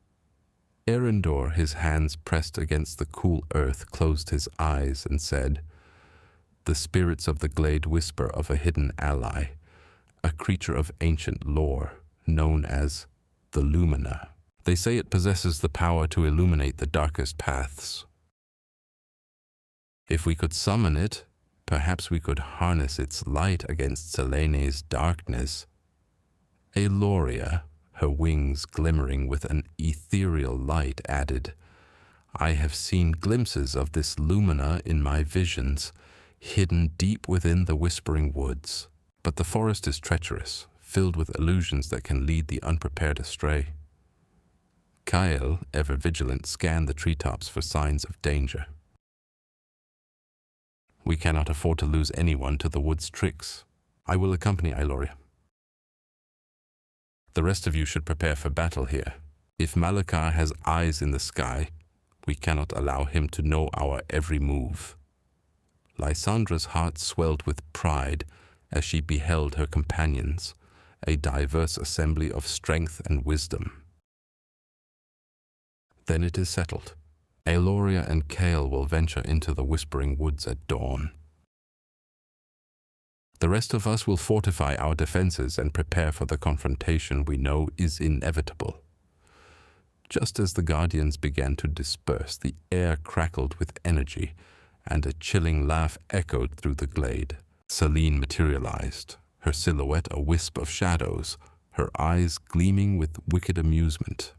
Speaker 1: Erendor, his hands pressed against the cool earth, closed his eyes and said, "The spirits of the glade whisper of a hidden ally, a creature of ancient lore, known as the Lumina. They say it possesses the power to illuminate the darkest paths. If we could summon it, perhaps we could harness its light against Selene's darkness." Eldoria, her wings glimmering with an ethereal light, added, "I have seen glimpses of this Lumina in my visions, hidden deep within the whispering woods. But the forest is treacherous, filled with illusions that can lead the unprepared astray." Kyle, ever vigilant, scanned the treetops for signs of danger. "We cannot afford to lose anyone to the wood's tricks. I will accompany Eldoria. The rest of you should prepare for battle here. If Malakar has eyes in the sky, we cannot allow him to know our every move." Lysandra's heart swelled with pride as she beheld her companions, a diverse assembly of strength and wisdom. "Then it is settled. Eldoria and Kale will venture into the Whispering Woods at dawn. The rest of us will fortify our defenses and prepare for the confrontation we know is inevitable. Just as the Guardians began to disperse, the air crackled with energy, and a chilling laugh echoed through the glade. Selene materialized, her silhouette a wisp of shadows, her eyes gleaming with wicked amusement.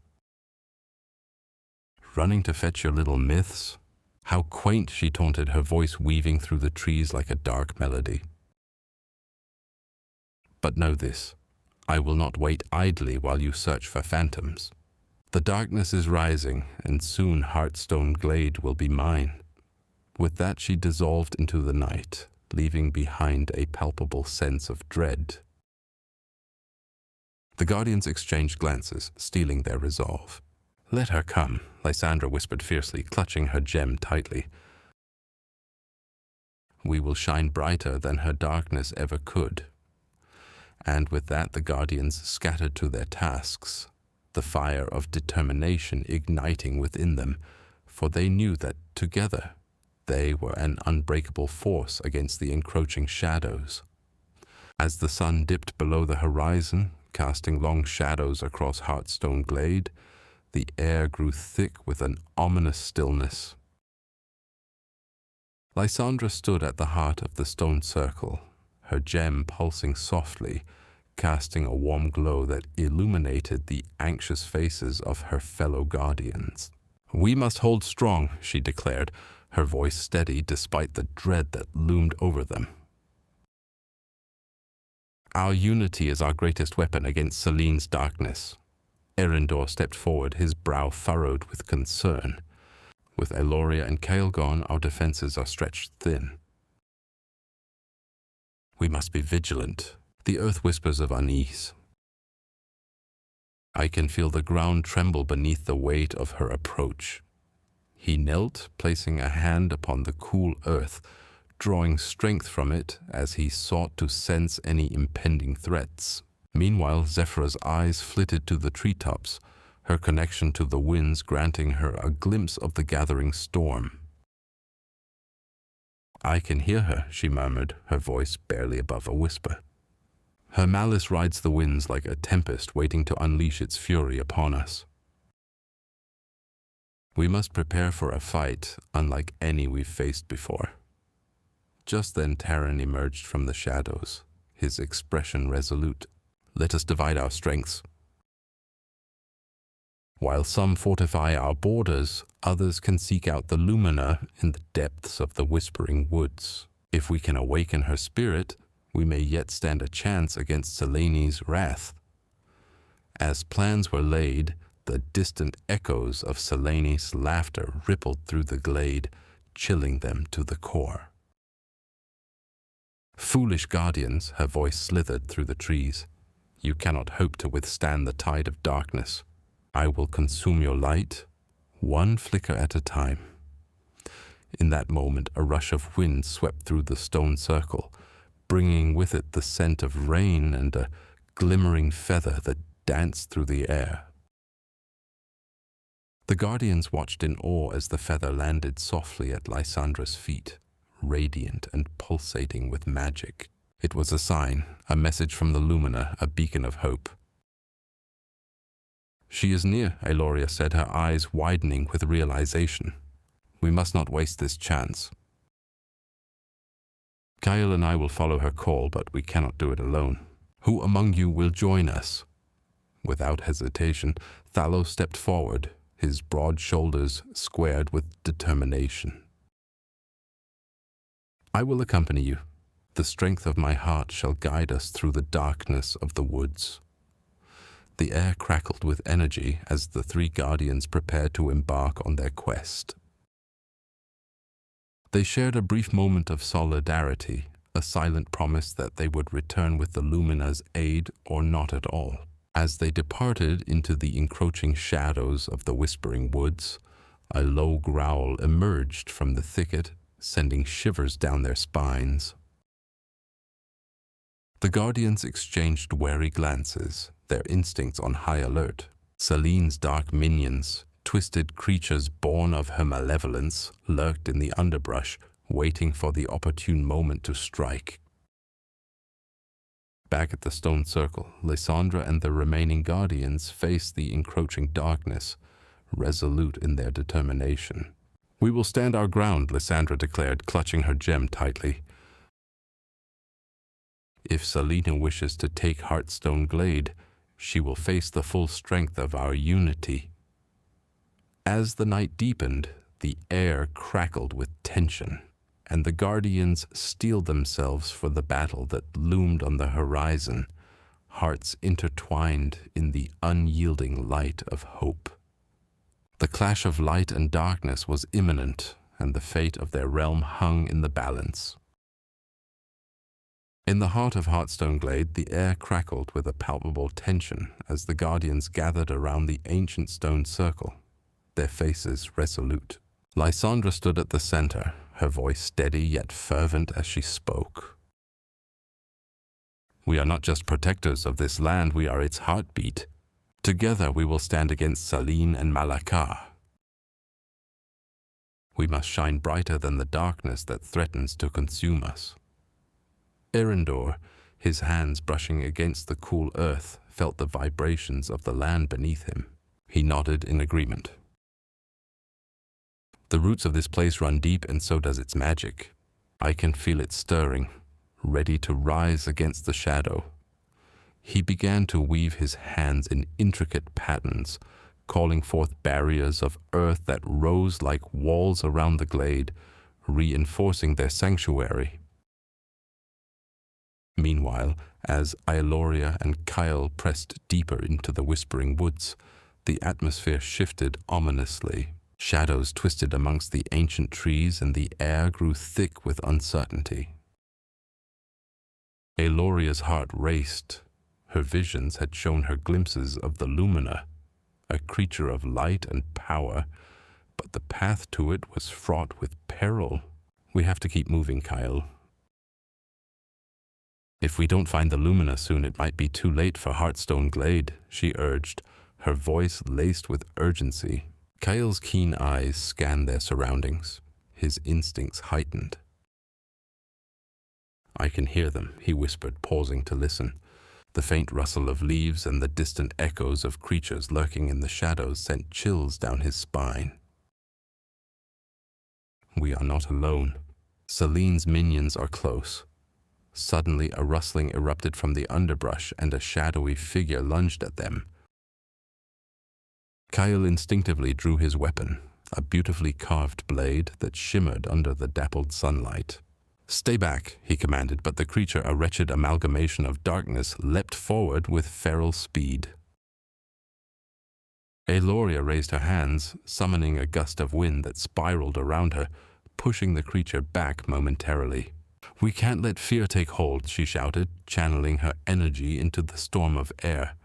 Speaker 1: "Running to fetch your little myths?" How quaint, she taunted, her voice weaving through the trees like a dark melody. "But know this, I will not wait idly while you search for phantoms. The darkness is rising, and soon Heartstone Glade will be mine." With that she dissolved into the night, leaving behind a palpable sense of dread. The Guardians exchanged glances, stealing their resolve. "Let her come," Lysandra whispered fiercely, clutching her gem tightly. "We will shine brighter than her darkness ever could." And with that the Guardians scattered to their tasks, the fire of determination igniting within them, for they knew that together they were an unbreakable force against the encroaching shadows. As the sun dipped below the horizon, casting long shadows across Heartstone Glade, the air grew thick with an ominous stillness. Lysandra stood at the heart of the stone circle, her gem pulsing softly, casting a warm glow that illuminated the anxious faces of her fellow Guardians. "We must hold strong," she declared, her voice steady despite the dread that loomed over them. "Our unity is our greatest weapon against Selene's darkness." Erindor stepped forward, his brow furrowed with concern. "With Eldoria and Kale gone, our defenses are stretched thin. We must be vigilant." The earth whispers of unease. I can feel the ground tremble beneath the weight of her approach. He knelt, placing a hand upon the cool earth, drawing strength from it as he sought to sense any impending threats. Meanwhile, Zephyra's eyes flitted to the treetops, her connection to the winds granting her a glimpse of the gathering storm. "I can hear her," she murmured, her voice barely above a whisper. "Her malice rides the winds like a tempest waiting to unleash its fury upon us. We must prepare for a fight unlike any we've faced before." Just then Taran emerged from the shadows, his expression resolute. "Let us divide our strengths. While some fortify our borders, others can seek out the Lumina in the depths of the Whispering Woods. If we can awaken her spirit, we may yet stand a chance against Selene's wrath." As plans were laid, the distant echoes of Selene's laughter rippled through the glade, chilling them to the core. "Foolish Guardians," her voice slithered through the trees. "You cannot hope to withstand the tide of darkness. I will consume your light, one flicker at a time." In that moment, a rush of wind swept through the stone circle, bringing with it the scent of rain and a glimmering feather that danced through the air. The Guardians watched in awe as the feather landed softly at Lysandra's feet, radiant and pulsating with magic. It was a sign, a message from the Lumina, a beacon of hope. "She is near," Eldoria said, her eyes widening with realization. "We must not waste this chance. Kyle and I will follow her call, but we cannot do it alone. Who among you will join us?" Without hesitation, Thallo stepped forward, his broad shoulders squared with determination. "I will accompany you. The strength of my heart shall guide us through the darkness of the woods." The air crackled with energy as the three Guardians prepared to embark on their quest. They shared a brief moment of solidarity, a silent promise that they would return with the Lumina's aid or not at all. As they departed into the encroaching shadows of the Whispering Woods, a low growl emerged from the thicket, sending shivers down their spines. The Guardians exchanged wary glances, their instincts on high alert. Selene's dark minions, Twisted creatures born of her malevolence lurked in the underbrush, waiting for the opportune moment to strike. Back at the stone circle, Lysandra and the remaining guardians faced the encroaching darkness, resolute in their determination. "We will stand our ground," Lysandra declared, clutching her gem tightly. "If Selena wishes to take Heartstone Glade, she will face the full strength of our unity." As the night deepened, the air crackled with tension, and the guardians steeled themselves for the battle that loomed on the horizon, hearts intertwined in the unyielding light of hope. The clash of light and darkness was imminent, and the fate of their realm hung in the balance. In the heart of Heartstone Glade, the air crackled with a palpable tension as the guardians gathered around the ancient stone circle, their faces resolute. Lysandra stood at the center, her voice steady yet fervent as she spoke. "We are not just protectors of this land, we are its heartbeat. Together we will stand against Selene and Malakar. We must shine brighter than the darkness that threatens to consume us." Erendor, his hands brushing against the cool earth, felt the vibrations of the land beneath him. He nodded in agreement. "The roots of this place run deep, and so does its magic. I can feel it stirring, ready to rise against the shadow." He began to weave his hands in intricate patterns, calling forth barriers of earth that rose like walls around the glade, reinforcing their sanctuary. Meanwhile, as Eldoria and Kyle pressed deeper into the whispering woods, the atmosphere shifted ominously. Shadows twisted amongst the ancient trees, and the air grew thick with uncertainty. Eldoria's heart raced. Her visions had shown her glimpses of the Lumina, a creature of light and power, but the path to it was fraught with peril. "We have to keep moving, Kyle. If we don't find the Lumina soon, it might be too late for Heartstone Glade," she urged, her voice laced with urgency. Kyle's keen eyes scanned their surroundings, his instincts heightened. "I can hear them," he whispered, pausing to listen. The faint rustle of leaves and the distant echoes of creatures lurking in the shadows sent chills down his spine. "We are not alone. Selene's minions are close." Suddenly, a rustling erupted from the underbrush, and a shadowy figure lunged at them. Kyle instinctively drew his weapon, a beautifully carved blade that shimmered under the dappled sunlight. "Stay back," he commanded, but the creature, a wretched amalgamation of darkness, leapt forward with feral speed. Eldoria raised her hands, summoning a gust of wind that spiraled around her, pushing the creature back momentarily. "We can't let fear take hold," she shouted, channeling her energy into the storm of air.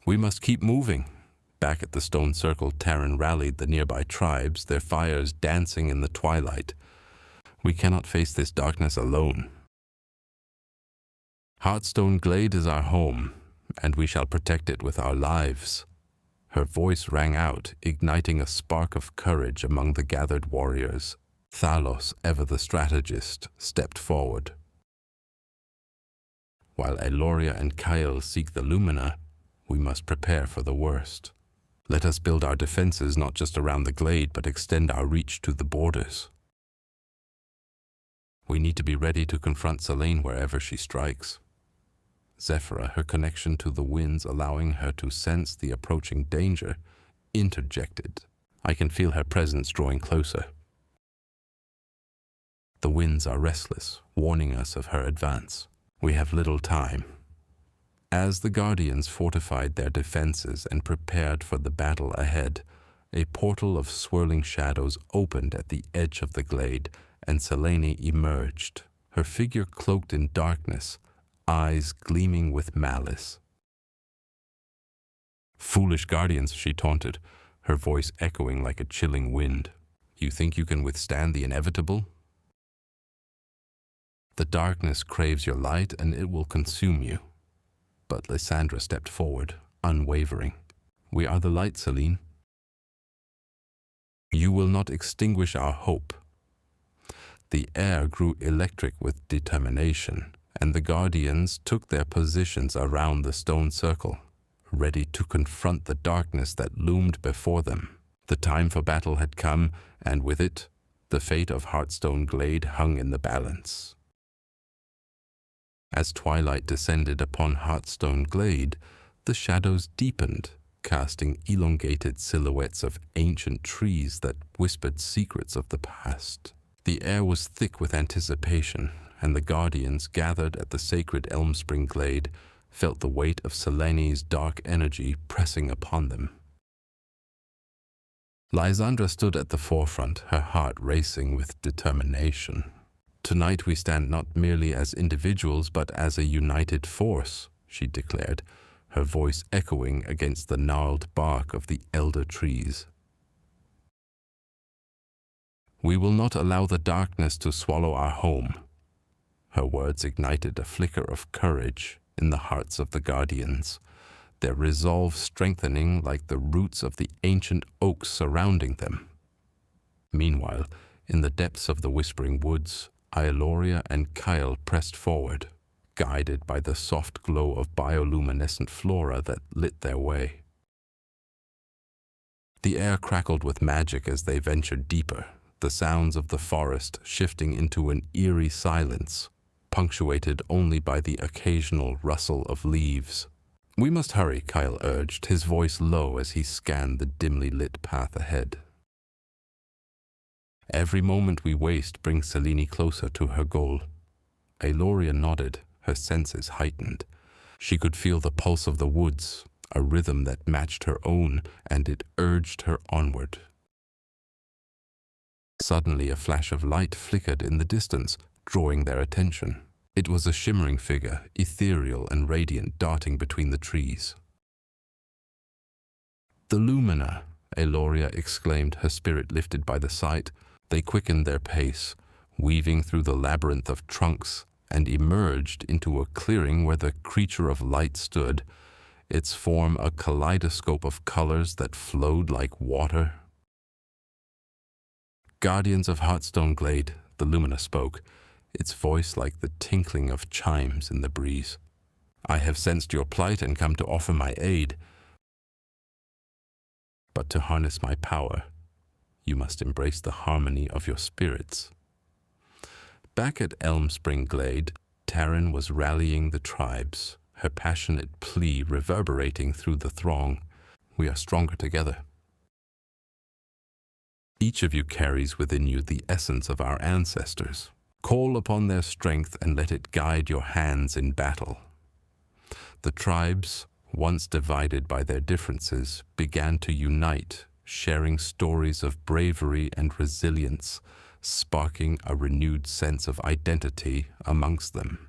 Speaker 1: "We must keep moving." Back at the stone circle, Taryn rallied the nearby tribes, their fires dancing in the twilight. "We cannot face this darkness alone. Heartstone Glade is our home, and we shall protect it with our lives." Her voice rang out, igniting a spark of courage among the gathered warriors. Thalos, ever the strategist, stepped forward. "While Eldoria and Kyle seek the Lumina, we must prepare for the worst. Let us build our defenses not just around the glade, but extend our reach to the borders. We need to be ready to confront Selene wherever she strikes." Zephyra, her connection to the winds allowing her to sense the approaching danger, interjected. "I can feel her presence drawing closer. The winds are restless, warning us of her advance. We have little time." As the Guardians fortified their defenses and prepared for the battle ahead, a portal of swirling shadows opened at the edge of the glade, and Selene emerged, her figure cloaked in darkness, eyes gleaming with malice. "Foolish Guardians," she taunted, her voice echoing like a chilling wind. "You think you can withstand the inevitable? The darkness craves your light, and it will consume you." But Lysandra stepped forward, unwavering. We are the light, Selene. You will not extinguish our hope. The air grew electric with determination, and the guardians took their positions around the stone circle, ready to confront the darkness that loomed before them. The time for battle had come, and with it, the fate of Heartstone Glade hung in the balance. As twilight descended upon Heartstone Glade, the shadows deepened, casting elongated silhouettes of ancient trees that whispered secrets of the past. The air was thick with anticipation, and the guardians gathered at the sacred Elmspring Glade felt the weight of Selene's dark energy pressing upon them. Lysandra stood at the forefront, her heart racing with determination. Tonight we stand not merely as individuals, but as a united force, she declared, her voice echoing against the gnarled bark of the elder trees. We will not allow the darkness to swallow our home. Her words ignited a flicker of courage in the hearts of the guardians, their resolve strengthening like the roots of the ancient oaks surrounding them. Meanwhile, in the depths of the whispering woods, Eldoria and Kyle pressed forward, guided by the soft glow of bioluminescent flora that lit their way. The air crackled with magic as they ventured deeper, the sounds of the forest shifting into an eerie silence, punctuated only by the occasional rustle of leaves. We must hurry, Kyle urged, his voice low as he scanned the dimly lit path ahead. Every moment we waste brings Selene closer to her goal. Eldoria nodded, her senses heightened. She could feel the pulse of the woods, a rhythm that matched her own, and it urged her onward. Suddenly a flash of light flickered in the distance, drawing their attention. It was a shimmering figure, ethereal and radiant, darting between the trees. "The Lumina!" Eldoria exclaimed, her spirit lifted by the sight. They quickened their pace, weaving through the labyrinth of trunks, and emerged into a clearing where the creature of light stood, its form a kaleidoscope of colors that flowed like water. "Guardians of Heartstone Glade," the Lumina spoke, its voice like the tinkling of chimes in the breeze. "I have sensed your plight and come to offer my aid. But to harness my power, you must embrace the harmony of your spirits." Back at Elmspring Glade, Taryn was rallying the tribes, her passionate plea reverberating through the throng. "We are stronger together. Each of you carries within you the essence of our ancestors. Call upon their strength and let it guide your hands in battle." The tribes, once divided by their differences, began to unite, sharing stories of bravery and resilience, sparking a renewed sense of identity amongst them.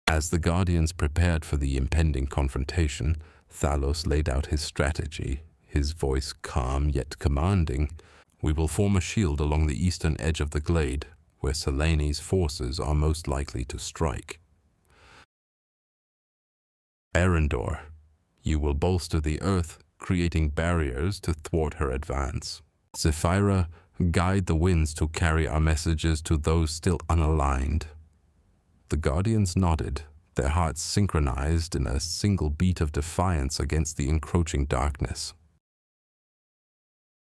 Speaker 1: As the Guardians prepared for the impending confrontation, Thalos laid out his strategy, his voice calm yet commanding. "We will form a shield along the eastern edge of the glade, where Selene's forces are most likely to strike. Arendor, you will bolster the earth, creating barriers to thwart her advance. Zephyra, guide the winds to carry our messages to those still unaligned." The Guardians nodded, their hearts synchronized in a single beat of defiance against the encroaching darkness.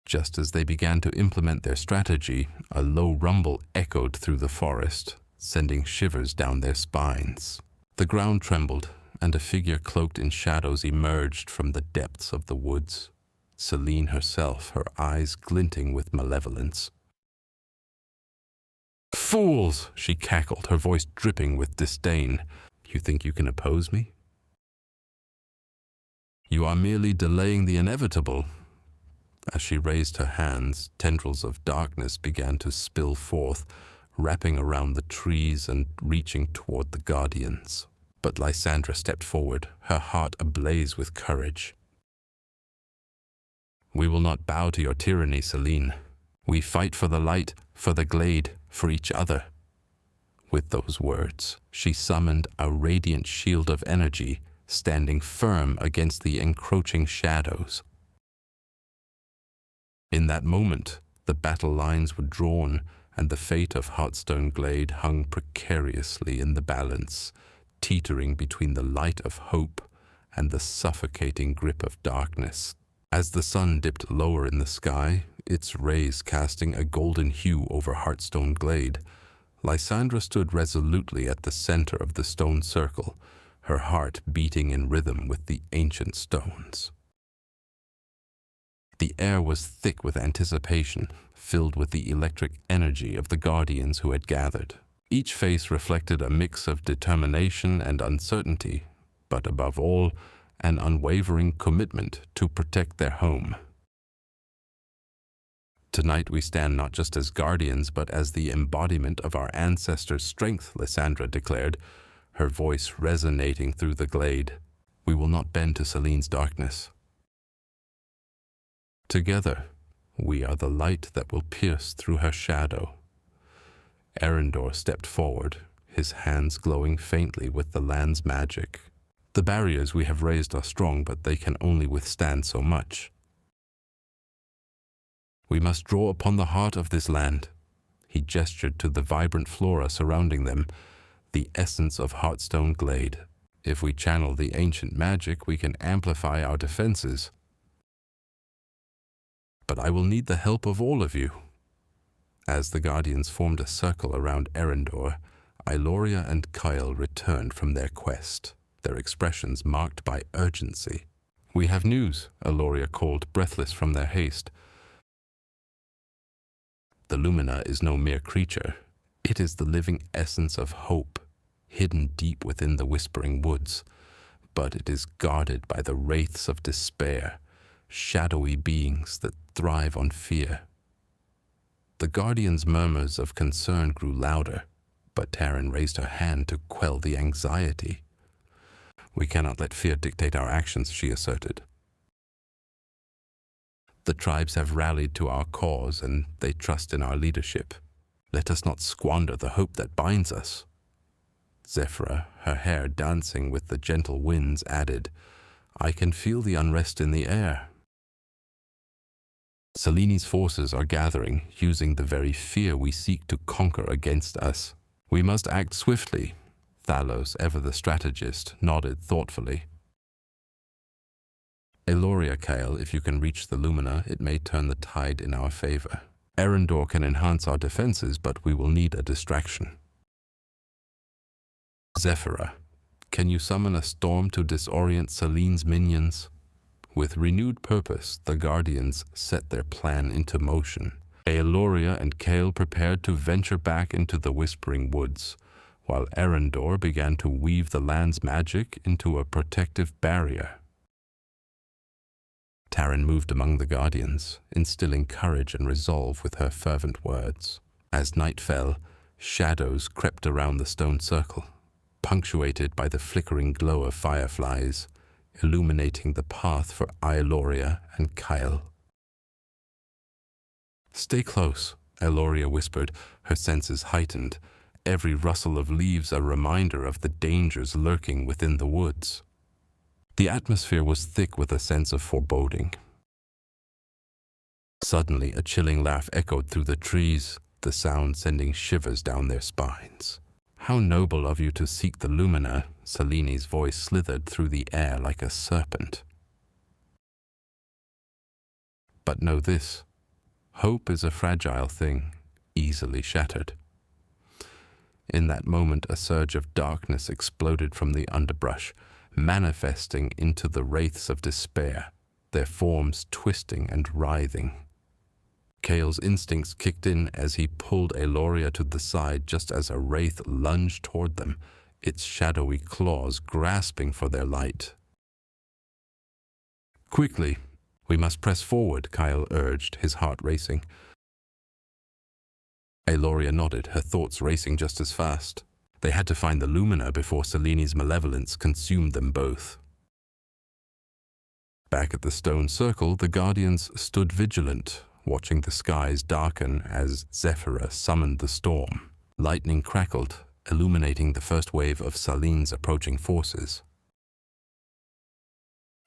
Speaker 1: Just as they began to implement their strategy, a low rumble echoed through the forest, sending shivers down their spines. The ground trembled, and a figure cloaked in shadows emerged from the depths of the woods. Selene herself, her eyes glinting with malevolence. "Fools!" she cackled, her voice dripping with disdain. "You think you can oppose me? You are merely delaying the inevitable." As she raised her hands, tendrils of darkness began to spill forth, wrapping around the trees and reaching toward the Guardians. But Lysandra stepped forward, her heart ablaze with courage. "We will not bow to your tyranny, Selene. We fight for the light, for the glade, for each other." With those words, she summoned a radiant shield of energy, standing firm against the encroaching shadows. In that moment, the battle lines were drawn, and the fate of Heartstone Glade hung precariously in the balance, teetering between the light of hope and the suffocating grip of darkness. As the sun dipped lower in the sky, its rays casting a golden hue over Heartstone Glade, Lysandra stood resolutely at the center of the stone circle, her heart beating in rhythm with the ancient stones. The air was thick with anticipation, filled with the electric energy of the guardians who had gathered. Each face reflected a mix of determination and uncertainty, but above all, an unwavering commitment to protect their home. Tonight we stand not just as guardians, but as the embodiment of our ancestors' strength, Lysandra declared, her voice resonating through the glade. We will not bend to Celine's darkness. Together, we are the light that will pierce through her shadow. Erendor stepped forward, his hands glowing faintly with the land's magic. The barriers we have raised are strong, but they can only withstand so much. We must draw upon the heart of this land. He gestured to the vibrant flora surrounding them, the essence of Heartstone Glade. If we channel the ancient magic, we can amplify our defenses. But I will need the help of all of you. As the guardians formed a circle around Erendor, Eldoria and Kyle returned from their quest, their expressions marked by urgency. We have news, Eldoria called, breathless from their haste. The Lumina is no mere creature. It is the living essence of hope, hidden deep within the whispering woods. But it is guarded by the wraiths of despair, shadowy beings that thrive on fear. The guardian's murmurs of concern grew louder, but Taryn raised her hand to quell the anxiety. We cannot let fear dictate our actions, she asserted. The tribes have rallied to our cause, and they trust in our leadership. Let us not squander the hope that binds us. Zephyra, her hair dancing with the gentle winds, added, I can feel the unrest in the air. Celine's forces are gathering, using the very fear we seek to conquer against us. We must act swiftly. Thalos, ever the strategist, nodded thoughtfully. Eldoria, Kale, if you can reach the Lumina, it may turn the tide in our favor. Erendor can enhance our defenses, but we will need a distraction. Zephyra, can you summon a storm to disorient Celine's minions? With renewed purpose, the Guardians set their plan into motion. Eldoria and Kale prepared to venture back into the Whispering Woods, while Erendor began to weave the land's magic into a protective barrier. Taryn moved among the Guardians, instilling courage and resolve with her fervent words. As night fell, shadows crept around the stone circle, punctuated by the flickering glow of fireflies, illuminating the path for Eldoria and Kyle. Stay close, Eldoria whispered, her senses heightened, every rustle of leaves a reminder of the dangers lurking within the woods. The atmosphere was thick with a sense of foreboding. Suddenly, a chilling laugh echoed through the trees, the sound sending shivers down their spines. How noble of you to seek the Lumina, Celine's voice slithered through the air like a serpent. But know this, hope is a fragile thing, easily shattered. In that moment, a surge of darkness exploded from the underbrush, manifesting into the wraiths of despair, their forms twisting and writhing. Kale's instincts kicked in as he pulled Eldoria to the side just as a wraith lunged toward them, its shadowy claws grasping for their light. Quickly, we must press forward, Kyle urged, his heart racing. Eldoria nodded, her thoughts racing just as fast. They had to find the Lumina before Celine's malevolence consumed them both. Back at the stone circle, the Guardians stood vigilant, watching the skies darken as Zephyra summoned the storm. Lightning crackled, illuminating the first wave of Celine's approaching forces.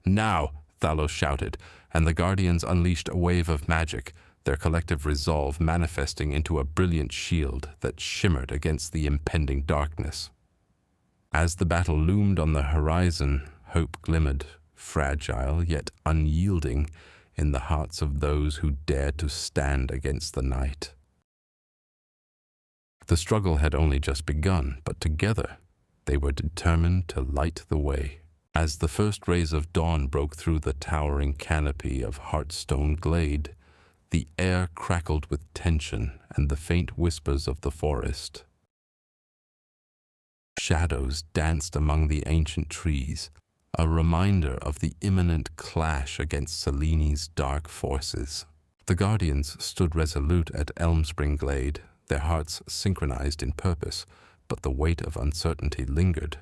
Speaker 1: "Now!" Thalos shouted, and the Guardians unleashed a wave of magic, their collective resolve manifesting into a brilliant shield that shimmered against the impending darkness. As the battle loomed on the horizon, hope glimmered, fragile yet unyielding, in the hearts of those who dared to stand against the night. The struggle had only just begun, but together they were determined to light the way. As the first rays of dawn broke through the towering canopy of Heartstone Glade, the air crackled with tension and the faint whispers of the forest. Shadows danced among the ancient trees, a reminder of the imminent clash against Seleni's dark forces. The Guardians stood resolute at Elmspring Glade, their hearts synchronized in purpose, but the weight of uncertainty lingered.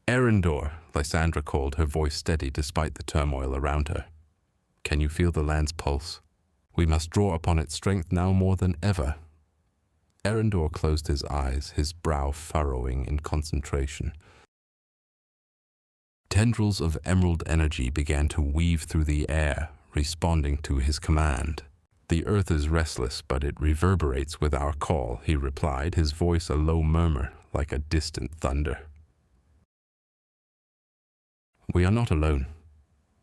Speaker 1: "Erendor," Lysandra called, her voice steady despite the turmoil around her. "Can you feel the land's pulse? We must draw upon its strength now more than ever." Erendor closed his eyes, his brow furrowing in concentration. Tendrils of emerald energy began to weave through the air, responding to his command. "The earth is restless, but it reverberates with our call," he replied, his voice a low murmur like a distant thunder. "We are not alone."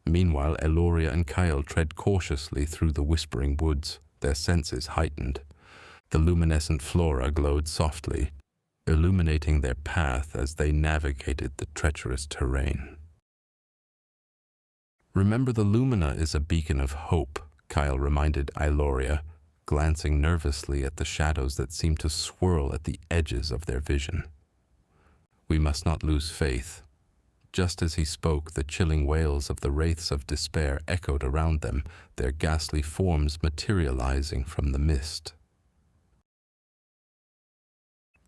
Speaker 1: Meanwhile, Eldoria and Kyle tread cautiously through the whispering woods, their senses heightened. The luminescent flora glowed softly, illuminating their path as they navigated the treacherous terrain. "Remember, the Lumina is a beacon of hope," Kyle reminded Eldoria, glancing nervously at the shadows that seemed to swirl at the edges of their vision. "We must not lose faith." Just as he spoke, the chilling wails of the wraiths of despair echoed around them, their ghastly forms materializing from the mist.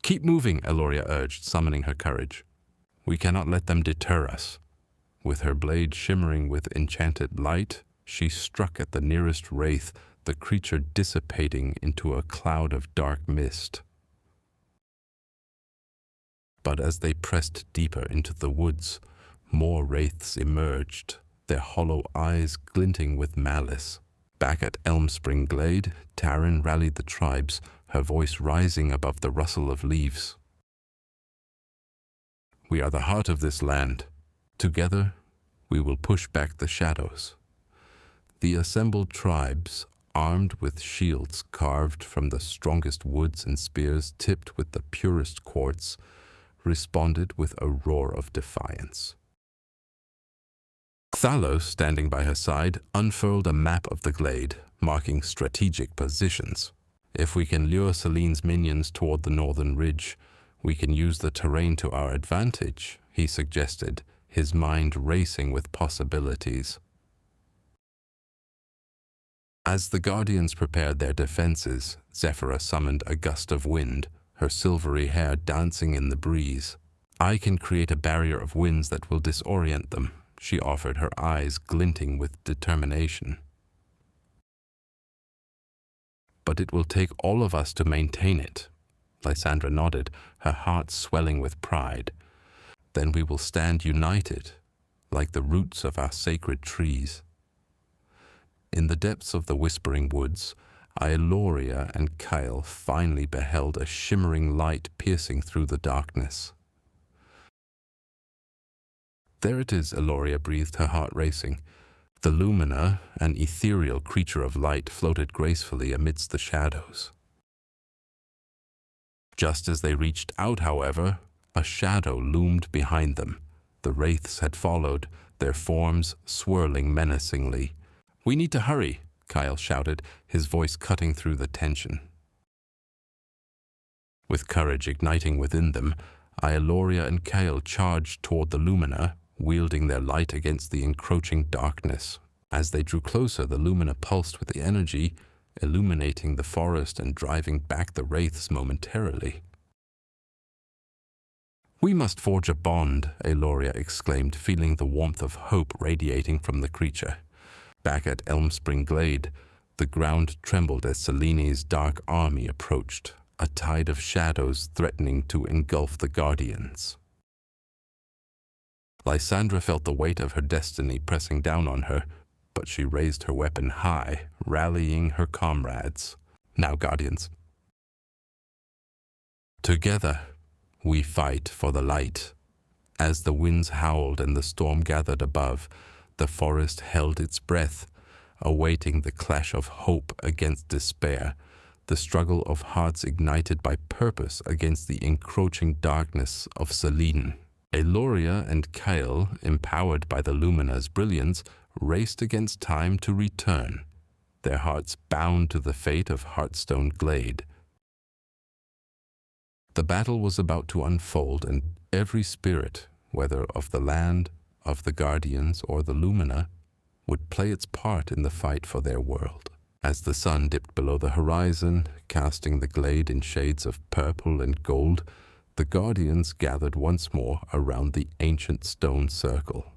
Speaker 1: "Keep moving," Eldoria urged, summoning her courage. "We cannot let them deter us." With her blade shimmering with enchanted light, she struck at the nearest wraith, the creature dissipating into a cloud of dark mist. But as they pressed deeper into the woods, more wraiths emerged, their hollow eyes glinting with malice. Back at Elmspring Glade, Taryn rallied the tribes, her voice rising above the rustle of leaves. "We are the heart of this land. Together, we will push back the shadows." The assembled tribes, armed with shields carved from the strongest woods and spears tipped with the purest quartz, responded with a roar of defiance. Thalos, standing by her side, unfurled a map of the glade, marking strategic positions. "If we can lure Selene's minions toward the northern ridge, we can use the terrain to our advantage," he suggested, his mind racing with possibilities. As the Guardians prepared their defenses, Zephyra summoned a gust of wind, her silvery hair dancing in the breeze. "I can create a barrier of winds that will disorient them," she offered, her eyes glinting with determination. "But it will take all of us to maintain it." Lysandra nodded, her heart swelling with pride. "Then we will stand united, like the roots of our sacred trees." In the depths of the whispering woods, Eldoria and Kyle finally beheld a shimmering light piercing through the darkness. "There it is," Eldoria breathed, her heart racing. The Lumina, an ethereal creature of light, floated gracefully amidst the shadows. Just as they reached out, however, a shadow loomed behind them. The wraiths had followed, their forms swirling menacingly. "We need to hurry," Kyle shouted, his voice cutting through the tension. With courage igniting within them, Eldoria and Kyle charged toward the Lumina, wielding their light against the encroaching darkness. As they drew closer, the Lumina pulsed with energy, illuminating the forest and driving back the wraiths momentarily. "We must forge a bond," Eldoria exclaimed, feeling the warmth of hope radiating from the creature. Back at Elmspring Glade, the ground trembled as Selene's dark army approached, a tide of shadows threatening to engulf the Guardians. Lysandra felt the weight of her destiny pressing down on her, but she raised her weapon high, rallying her comrades. Now, guardians. Together, we fight for the light. As the winds howled and the storm gathered above, the forest held its breath, awaiting the clash of hope against despair, the struggle of hearts ignited by purpose against the encroaching darkness of Selene. Eldoria and Kyle, empowered by the Lumina's brilliance, raced against time to return, their hearts bound to the fate of Heartstone Glade. The battle was about to unfold, and every spirit, whether of the land, of the Guardians, or the Lumina, would play its part in the fight for their world. As the sun dipped below the horizon, casting the glade in shades of purple and gold, the Guardians gathered once more around the ancient stone circle.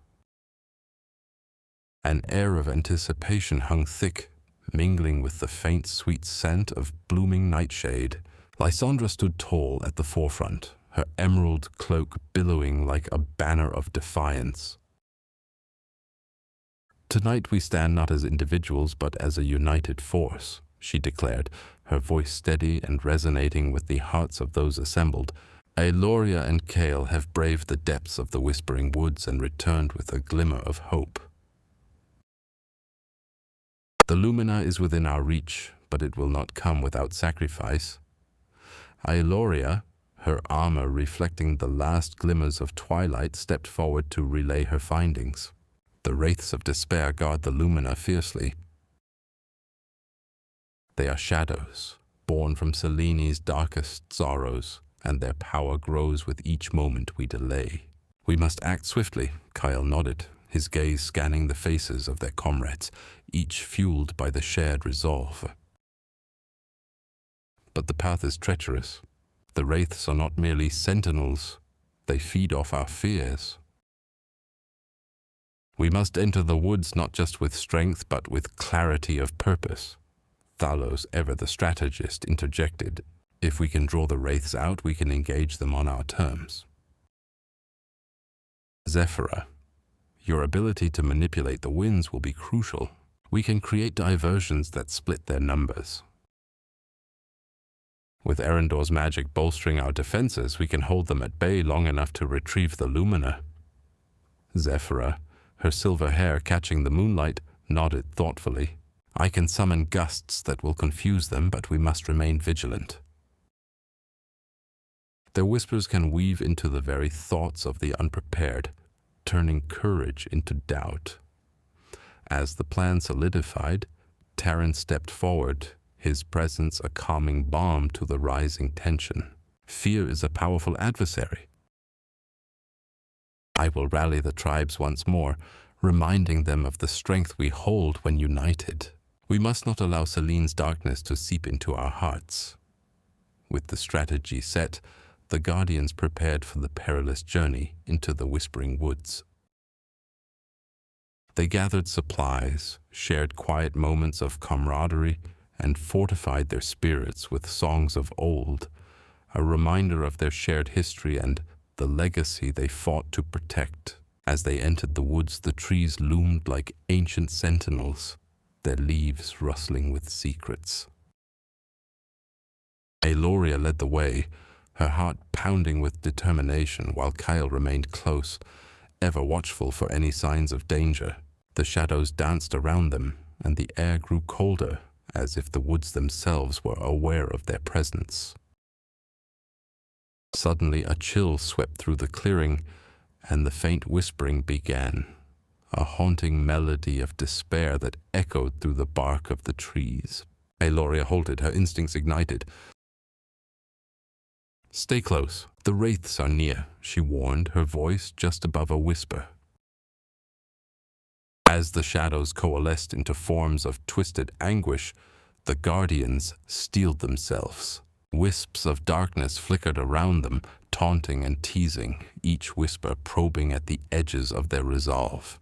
Speaker 1: An air of anticipation hung thick, mingling with the faint, sweet scent of blooming nightshade. Lysandra stood tall at the forefront, her emerald cloak billowing like a banner of defiance. "Tonight we stand not as individuals, but as a united force," she declared, her voice steady and resonating with the hearts of those assembled. "Eldoria and Kale have braved the depths of the Whispering Woods and returned with a glimmer of hope. The Lumina is within our reach, but it will not come without sacrifice. Eldoria, her armor reflecting the last glimmers of twilight, stepped forward to relay her findings. The wraiths of despair guard the Lumina fiercely. They are shadows, born from Selene's darkest sorrows, and their power grows with each moment we delay. We must act swiftly," Kyle nodded, his gaze scanning the faces of their comrades, each fueled by the shared resolve. "But the path is treacherous. The wraiths are not merely sentinels, they feed off our fears. We must enter the woods not just with strength, but with clarity of purpose," Thalos, ever the strategist, interjected. "If we can draw the wraiths out, we can engage them on our terms." "Zephyra, your ability to manipulate the winds will be crucial. We can create diversions that split their numbers. With Erendor's magic bolstering our defenses, we can hold them at bay long enough to retrieve the Lumina." Zephyra, her silver hair catching the moonlight, nodded thoughtfully. "I can summon gusts that will confuse them, but we must remain vigilant. Their whispers can weave into the very thoughts of the unprepared, turning courage into doubt." As the plan solidified, Terran stepped forward, his presence a calming balm to the rising tension. "Fear is a powerful adversary. I will rally the tribes once more, reminding them of the strength we hold when united. We must not allow Selene's darkness to seep into our hearts." With the strategy set, the Guardians prepared for the perilous journey into the Whispering Woods. They gathered supplies, shared quiet moments of camaraderie, and fortified their spirits with songs of old, a reminder of their shared history and the legacy they fought to protect. As they entered the woods, the trees loomed like ancient sentinels, their leaves rustling with secrets. Eldoria led the way, her heart pounding with determination, while Kyle remained close, ever watchful for any signs of danger. The shadows danced around them, and the air grew colder, as if the woods themselves were aware of their presence. Suddenly a chill swept through the clearing, and the faint whispering began, a haunting melody of despair that echoed through the bark of the trees. Eldoria halted, her instincts ignited. "Stay close. The wraiths are near," she warned, her voice just above a whisper. As the shadows coalesced into forms of twisted anguish, the Guardians steeled themselves. Wisps of darkness flickered around them, taunting and teasing, each whisper probing at the edges of their resolve.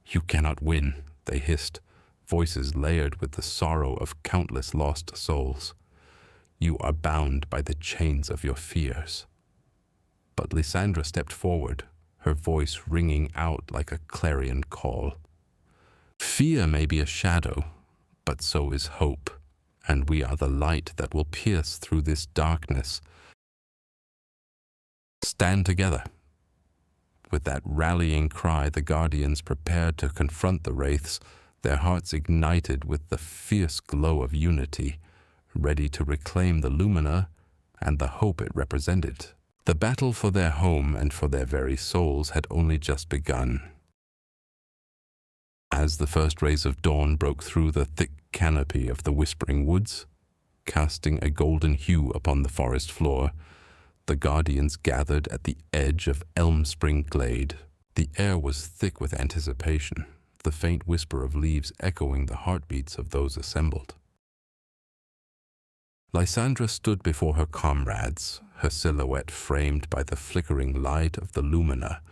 Speaker 1: "You cannot win," they hissed, voices layered with the sorrow of countless lost souls. "You are bound by the chains of your fears." But Lysandra stepped forward, her voice ringing out like a clarion call. Fear may be a shadow, but so is hope, and we are the light that will pierce through this darkness. Stand together. With that rallying cry, the Guardians prepared to confront the Wraiths, their hearts ignited with the fierce glow of unity, ready to reclaim the Lumina and the hope it represented. The battle for their home and for their very souls had only just begun. As the first rays of dawn broke through the thick canopy of the whispering woods, casting a golden hue upon the forest floor, the Guardians gathered at the edge of Elm Spring Glade. The air was thick with anticipation, the faint whisper of leaves echoing the heartbeats of those assembled. Lysandra stood before her comrades, her silhouette framed by the flickering light of the Lumina,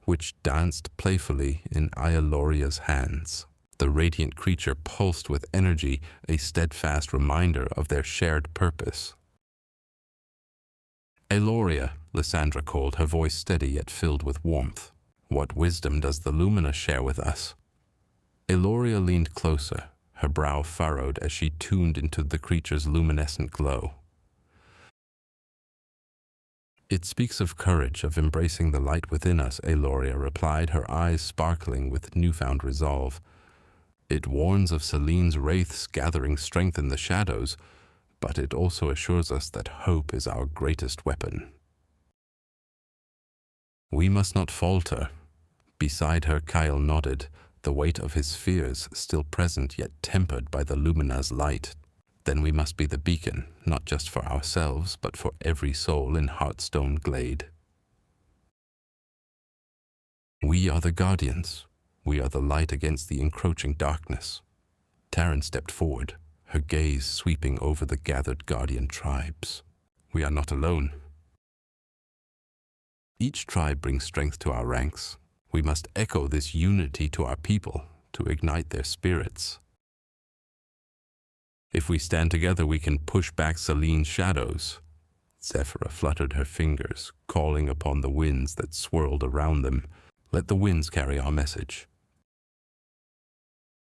Speaker 1: which danced playfully in Eldoria's hands. The radiant creature pulsed with energy, a steadfast reminder of their shared purpose. Eldoria, Lysandra called, her voice steady yet filled with warmth. What wisdom does the Lumina share with us? Eldoria leaned closer, her brow furrowed as she tuned into the creature's luminescent glow. It speaks of courage, of embracing the light within us, Eldoria replied, her eyes sparkling with newfound resolve. It warns of Selene's wraiths gathering strength in the shadows, but it also assures us that hope is our greatest weapon. We must not falter. Beside her, Kyle nodded, the weight of his fears still present yet tempered by the Lumina's light. Then we must be the beacon, not just for ourselves, but for every soul in Heartstone Glade. We are the Guardians. We are the light against the encroaching darkness. Taryn stepped forward, her gaze sweeping over the gathered Guardian tribes. We are not alone. Each tribe brings strength to our ranks. We must echo this unity to our people, to ignite their spirits. If we stand together, we can push back Selene's shadows. Zephyra fluttered her fingers, calling upon the winds that swirled around them. Let the winds carry our message.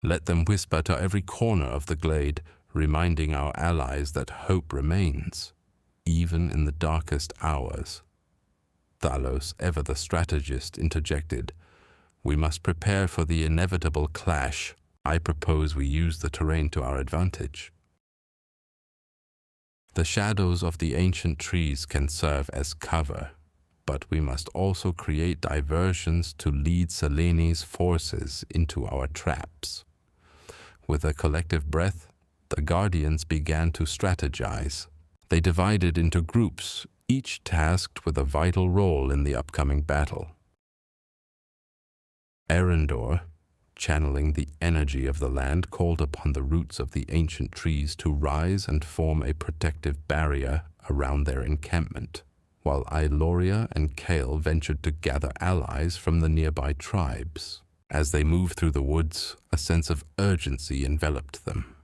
Speaker 1: Let them whisper to every corner of the glade, reminding our allies that hope remains, even in the darkest hours. Thalos, ever the strategist, interjected, We must prepare for the inevitable clash. I propose we use the terrain to our advantage. The shadows of the ancient trees can serve as cover, but we must also create diversions to lead Selene's forces into our traps. With a collective breath, the Guardians began to strategize. They divided into groups, each tasked with a vital role in the upcoming battle. Arendor, channeling the energy of the land, called upon the roots of the ancient trees to rise and form a protective barrier around their encampment, while Eldoria and Kale ventured to gather allies from the nearby tribes. As they moved through the woods, a sense of urgency enveloped them.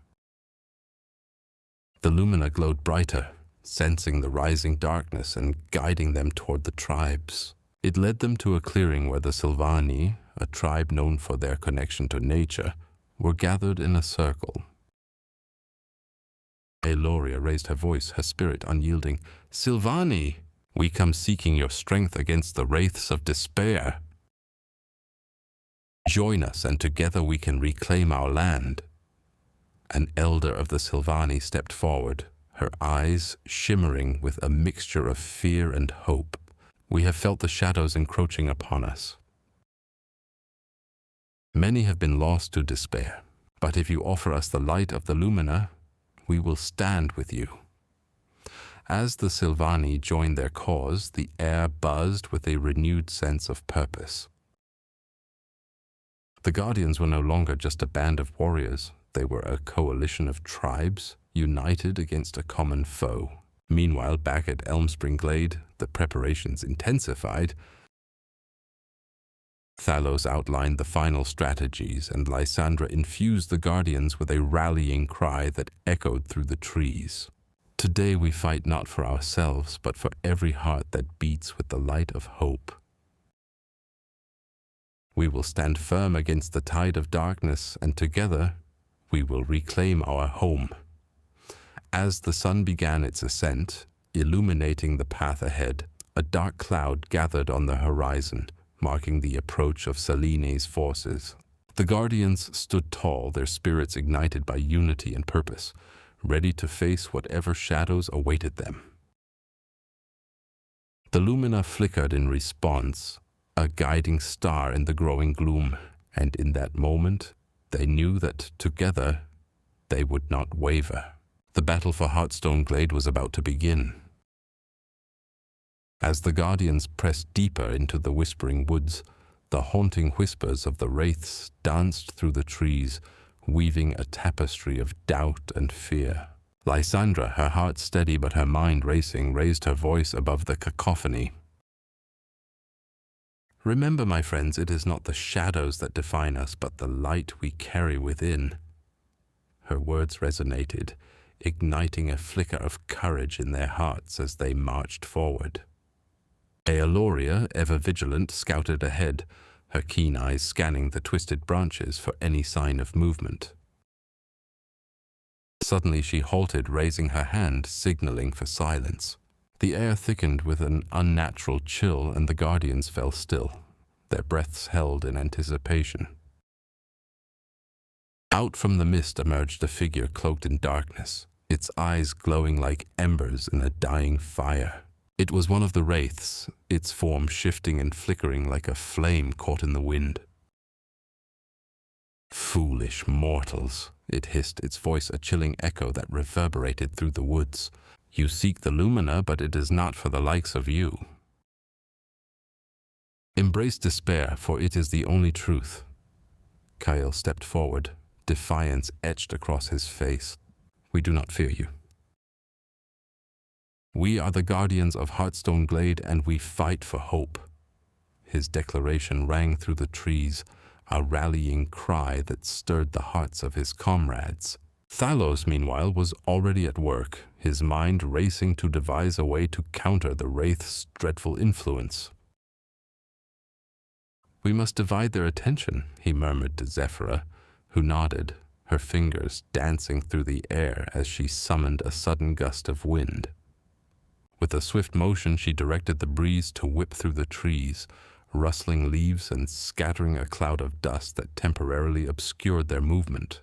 Speaker 1: The Lumina glowed brighter, sensing the rising darkness and guiding them toward the tribes. It led them to a clearing where the Silvani, a tribe known for their connection to nature, were gathered in a circle. Eldoria raised her voice, her spirit unyielding. Silvani, we come seeking your strength against the wraiths of despair. Join us, and together we can reclaim our land. An elder of the Silvani stepped forward, her eyes shimmering with a mixture of fear and hope. We have felt the shadows encroaching upon us. Many have been lost to despair, but if you offer us the light of the Lumina, we will stand with you. As the Silvani joined their cause, the air buzzed with a renewed sense of purpose. The Guardians were no longer just a band of warriors. They were a coalition of tribes, united against a common foe. Meanwhile, back at Elm Spring Glade, the preparations intensified. Thalos outlined the final strategies, and Lysandra infused the Guardians with a rallying cry that echoed through the trees. Today we fight not for ourselves, but for every heart that beats with the light of hope. We will stand firm against the tide of darkness, and together we will reclaim our home. As the sun began its ascent, illuminating the path ahead, a dark cloud gathered on the horizon, marking the approach of Selene's forces. The Guardians stood tall, their spirits ignited by unity and purpose, ready to face whatever shadows awaited them. The lumina flickered in response, a guiding star in the growing gloom, and in that moment they knew that together they would not waver. The battle for Heartstone Glade was about to begin. As the Guardians pressed deeper into the whispering woods, the haunting whispers of the wraiths danced through the trees, weaving a tapestry of doubt and fear. Lysandra, her heart steady but her mind racing, raised her voice above the cacophony. Remember, my friends, it is not the shadows that define us, but the light we carry within. Her words resonated, igniting a flicker of courage in their hearts as they marched forward. Eldoria, ever vigilant, scouted ahead, her keen eyes scanning the twisted branches for any sign of movement. Suddenly she halted, raising her hand, signaling for silence. The air thickened with an unnatural chill, and the Guardians fell still, their breaths held in anticipation. Out from the mist emerged a figure cloaked in darkness, its eyes glowing like embers in a dying fire. It was one of the wraiths, its form shifting and flickering like a flame caught in the wind. "Foolish mortals," it hissed, its voice a chilling echo that reverberated through the woods. "You seek the lumina, but it is not for the likes of you. Embrace despair, for it is the only truth." Kyle stepped forward, defiance etched across his face. "We do not fear you. We are the Guardians of Heartstone Glade, and we fight for hope." His declaration rang through the trees, a rallying cry that stirred the hearts of his comrades. Thalos, meanwhile, was already at work, his mind racing to devise a way to counter the wraith's dreadful influence. "We must divide their attention," he murmured to Zephyra, who nodded, her fingers dancing through the air as she summoned a sudden gust of wind. With a swift motion, she directed the breeze to whip through the trees, rustling leaves and scattering a cloud of dust that temporarily obscured their movement.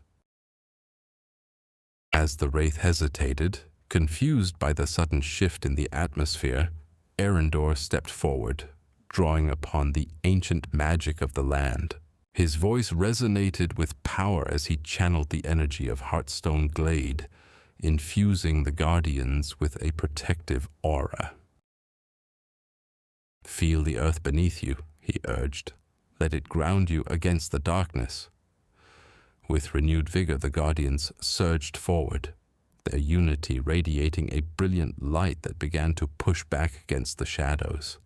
Speaker 1: As the wraith hesitated, confused by the sudden shift in the atmosphere, Eldoria stepped forward, drawing upon the ancient magic of the land. His voice resonated with power as he channeled the energy of Heartstone Glade, infusing the Guardians with a protective aura. "Feel the earth beneath you," he urged. "Let it ground you against the darkness." With renewed vigor, the Guardians surged forward, their unity radiating a brilliant light that began to push back against the shadows.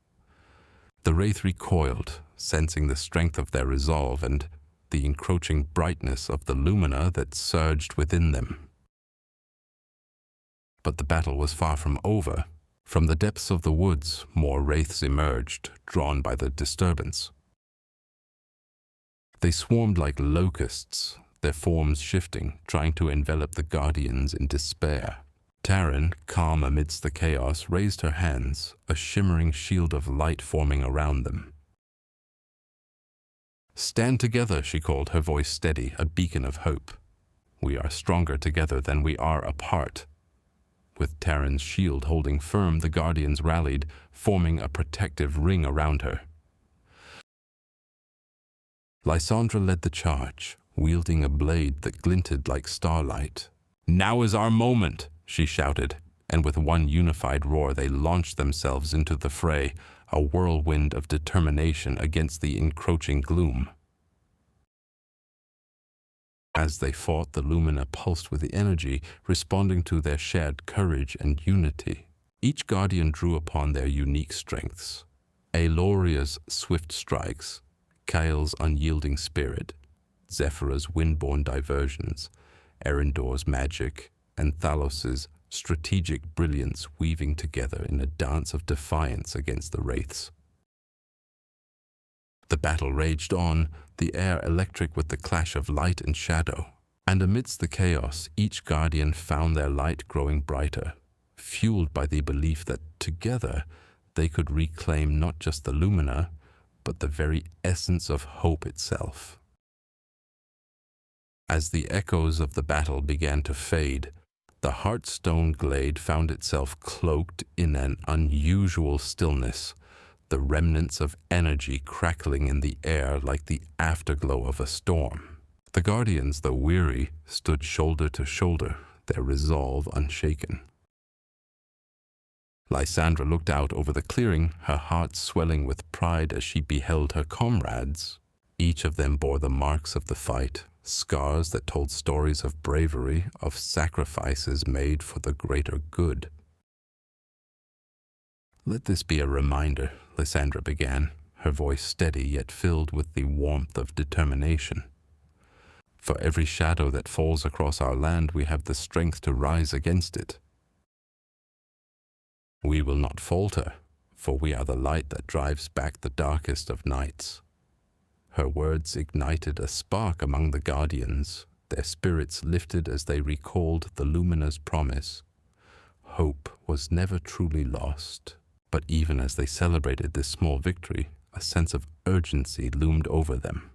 Speaker 1: The wraith recoiled, sensing the strength of their resolve and the encroaching brightness of the lumina that surged within them. But the battle was far from over. From the depths of the woods, more wraiths emerged, drawn by the disturbance. They swarmed like locusts, their forms shifting, trying to envelop the Guardians in despair. Taryn, calm amidst the chaos, raised her hands, a shimmering shield of light forming around them. "Stand together," she called, her voice steady, a beacon of hope. "We are stronger together than we are apart." With Taryn's shield holding firm, the Guardians rallied, forming a protective ring around her. Lysandra led the charge, wielding a blade that glinted like starlight. "Now is our moment," she shouted, and with one unified roar they launched themselves into the fray, a whirlwind of determination against the encroaching gloom. As they fought, the lumina pulsed with the energy, responding to their shared courage and unity. Each Guardian drew upon their unique strengths. Eldoria's swift strikes, Kyle's unyielding spirit, Zephyra's windborne diversions, Elendor's magic, and Thalos's strategic brilliance weaving together in a dance of defiance against the wraiths. The battle raged on, the air electric with the clash of light and shadow. And amidst the chaos, each guardian found their light growing brighter, fueled by the belief that together they could reclaim not just the lumina, but the very essence of hope itself. As the echoes of the battle began to fade, the Heartstone glade found itself cloaked in an unusual stillness, the remnants of energy crackling in the air like the afterglow of a storm. The guardians, though weary, stood shoulder to shoulder, their resolve unshaken. Lysandra looked out over the clearing, her heart swelling with pride as she beheld her comrades. Each of them bore the marks of the fight, scars that told stories of bravery, of sacrifices made for the greater good. "Let this be a reminder," Lysandra began, her voice steady yet filled with the warmth of determination. "For every shadow that falls across our land, we have the strength to rise against it. We will not falter, for we are the light that drives back the darkest of nights." Her words ignited a spark among the guardians, their spirits lifted as they recalled the Lumina's promise. Hope was never truly lost, but even as they celebrated this small victory, a sense of urgency loomed over them.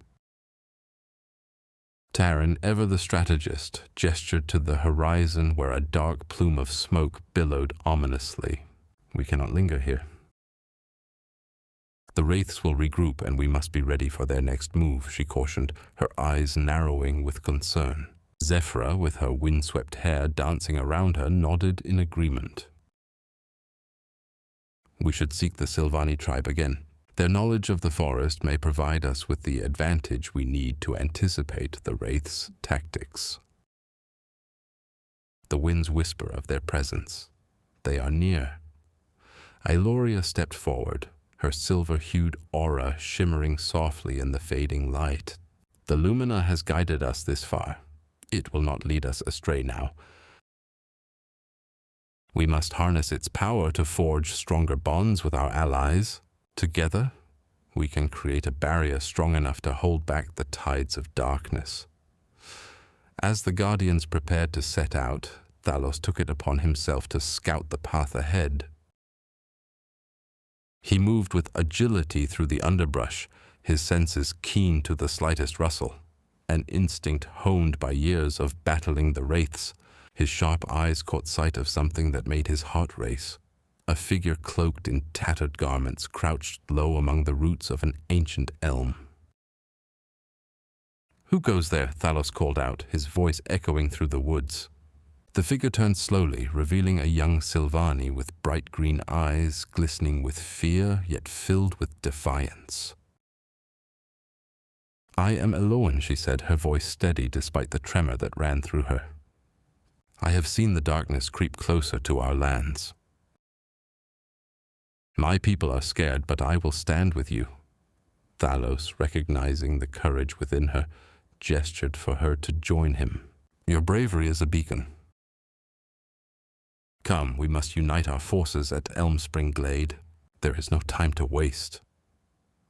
Speaker 1: Taryn, ever the strategist, gestured to the horizon where a dark plume of smoke billowed ominously. "We cannot linger here. The wraiths will regroup and we must be ready for their next move," she cautioned, her eyes narrowing with concern. Zephyra, with her windswept hair dancing around her, nodded in agreement. "We should seek the Silvani tribe again. Their knowledge of the forest may provide us with the advantage we need to anticipate the wraiths' tactics. The winds whisper of their presence. They are near." Eldoria stepped forward, her silver-hued aura shimmering softly in the fading light. "The Lumina has guided us this far. It will not lead us astray now. We must harness its power to forge stronger bonds with our allies. Together, we can create a barrier strong enough to hold back the tides of darkness." As the Guardians prepared to set out, Thalos took it upon himself to scout the path ahead. He moved with agility through the underbrush, his senses keen to the slightest rustle, an instinct honed by years of battling the wraiths. His sharp eyes caught sight of something that made his heart race. A figure cloaked in tattered garments crouched low among the roots of an ancient elm. "Who goes there?" Thalos called out, his voice echoing through the woods. The figure turned slowly, revealing a young Silvani with bright green eyes, glistening with fear, yet filled with defiance. "I am Eloan," she said, her voice steady despite the tremor that ran through her. "I have seen the darkness creep closer to our lands. My people are scared, but I will stand with you." Thalos, recognizing the courage within her, gestured for her to join him. "Your bravery is a beacon. Come, we must unite our forces at Elmspring Glade. There is no time to waste."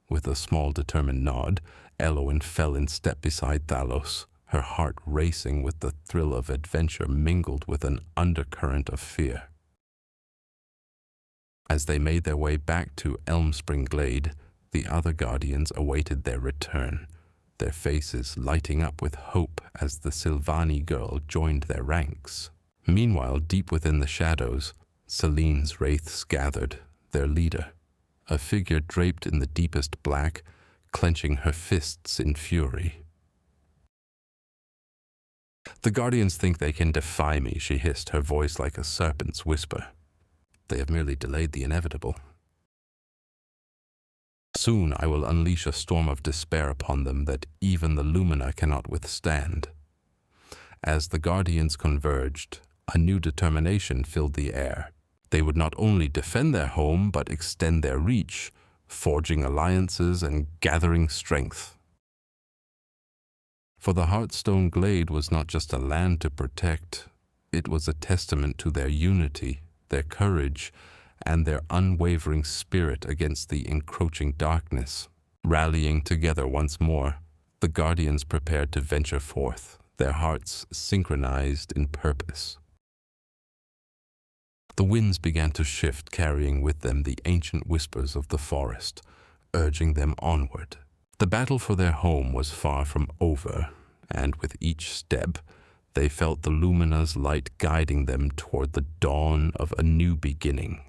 Speaker 1: With a small determined nod, Eloan fell in step beside Thalos, her heart racing with the thrill of adventure mingled with an undercurrent of fear. As they made their way back to Elmspring Glade, the other Guardians awaited their return, their faces lighting up with hope as the Silvani girl joined their ranks. Meanwhile, deep within the shadows, Selene's wraiths gathered, their leader, a figure draped in the deepest black, clenching her fists in fury. "The Guardians think they can defy me," she hissed, her voice like a serpent's whisper. "They have merely delayed the inevitable. Soon I will unleash a storm of despair upon them that even the Lumina cannot withstand." As the Guardians converged, a new determination filled the air. They would not only defend their home, but extend their reach, forging alliances and gathering strength. For the Heartstone Glade was not just a land to protect, It was a testament to their unity, their courage, and their unwavering spirit against the encroaching darkness. Rallying together once more, the guardians prepared to venture forth, their hearts synchronized in purpose. The winds began to shift, carrying with them the ancient whispers of the forest, urging them onward. The battle for their home was far from over, and with each step, they felt the lumina's light guiding them toward the dawn of a new beginning.